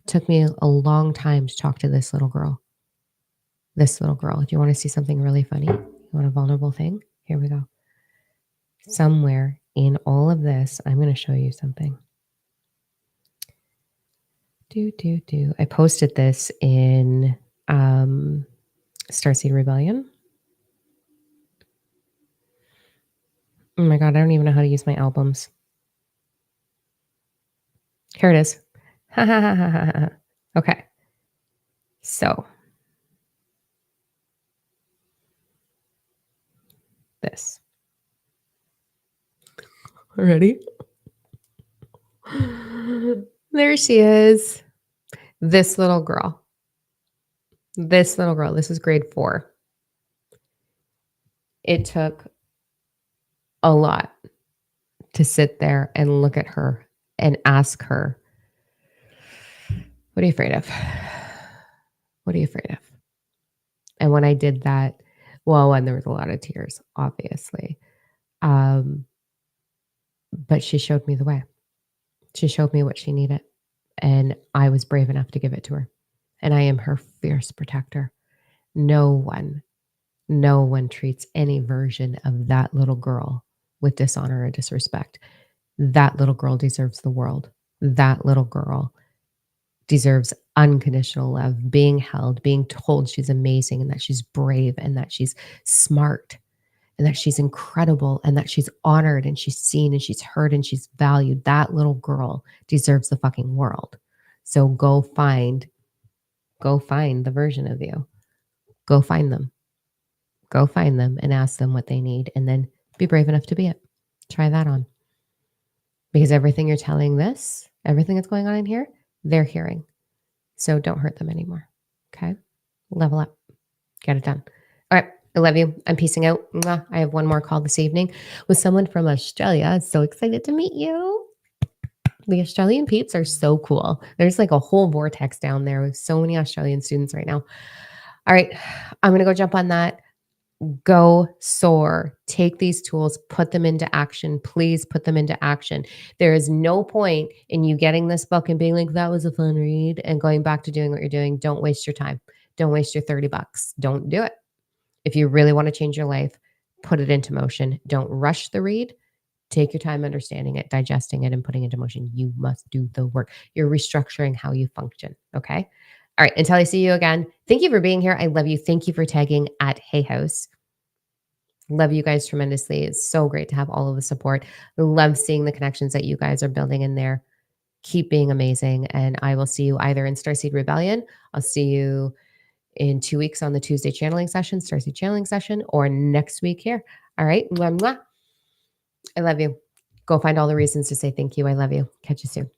Took me a long time to talk to this little girl. This little girl. Do you want to see something really funny? You want a vulnerable thing? Here we go. Somewhere in all of this, I'm going to show you something. I posted this in Starseed Rebellion. Oh my God, I don't even know how to use my albums. Here it is. Okay. So this. Ready? There she is. This little girl. This little girl. This is grade 4. It took a lot to sit there and look at her and ask her, what are you afraid of? What are you afraid of? And when I did that, well, and there was a lot of tears, obviously. But she showed me the way. She showed me what she needed. And I was brave enough to give it to her. And I am her fierce protector. No one treats any version of that little girl with dishonor or disrespect. That little girl deserves the world. That little girl deserves unconditional love, being held, being told she's amazing and that she's brave and that she's smart and that she's incredible and that she's honored and she's seen and she's heard and she's valued. That little girl deserves the fucking world. So go find the version of you. Go find them. Go find them and ask them what they need and then be brave enough to be it. Try that on. Because everything you're telling this, everything that's going on in here, they're hearing. So don't hurt them anymore. Okay? Level up. Get it done. All right. I love you. I'm peacing out. Mwah. I have one more call this evening with someone from Australia. So excited to meet you. The Australian peeps are so cool. There's like a whole vortex down there with so many Australian students right now. All right, I'm gonna go jump on that. Go soar. Take these tools, put them into action. Please put them into action. There is no point in you getting this book and being like, that was a fun read, and going back to doing what you're doing. Don't waste your time. Don't waste your 30 bucks. Don't do it. If you really want to change your life, put it into motion. Don't rush the read. Take your time understanding it, digesting it, and putting it into motion. You must do the work. You're restructuring how you function. Okay. All right. Until I see you again, thank you for being here. I love you. Thank you for tagging at Hay House. Love you guys tremendously. It's so great to have all of the support. Love seeing the connections that you guys are building in there. Keep being amazing. And I will see you either in Starseed Rebellion. I'll see you in 2 weeks on the Tuesday channeling session, Starseed channeling session, or next week here. All right. Mwah, mwah. I love you. Go find all the reasons to say thank you. I love you. Catch you soon.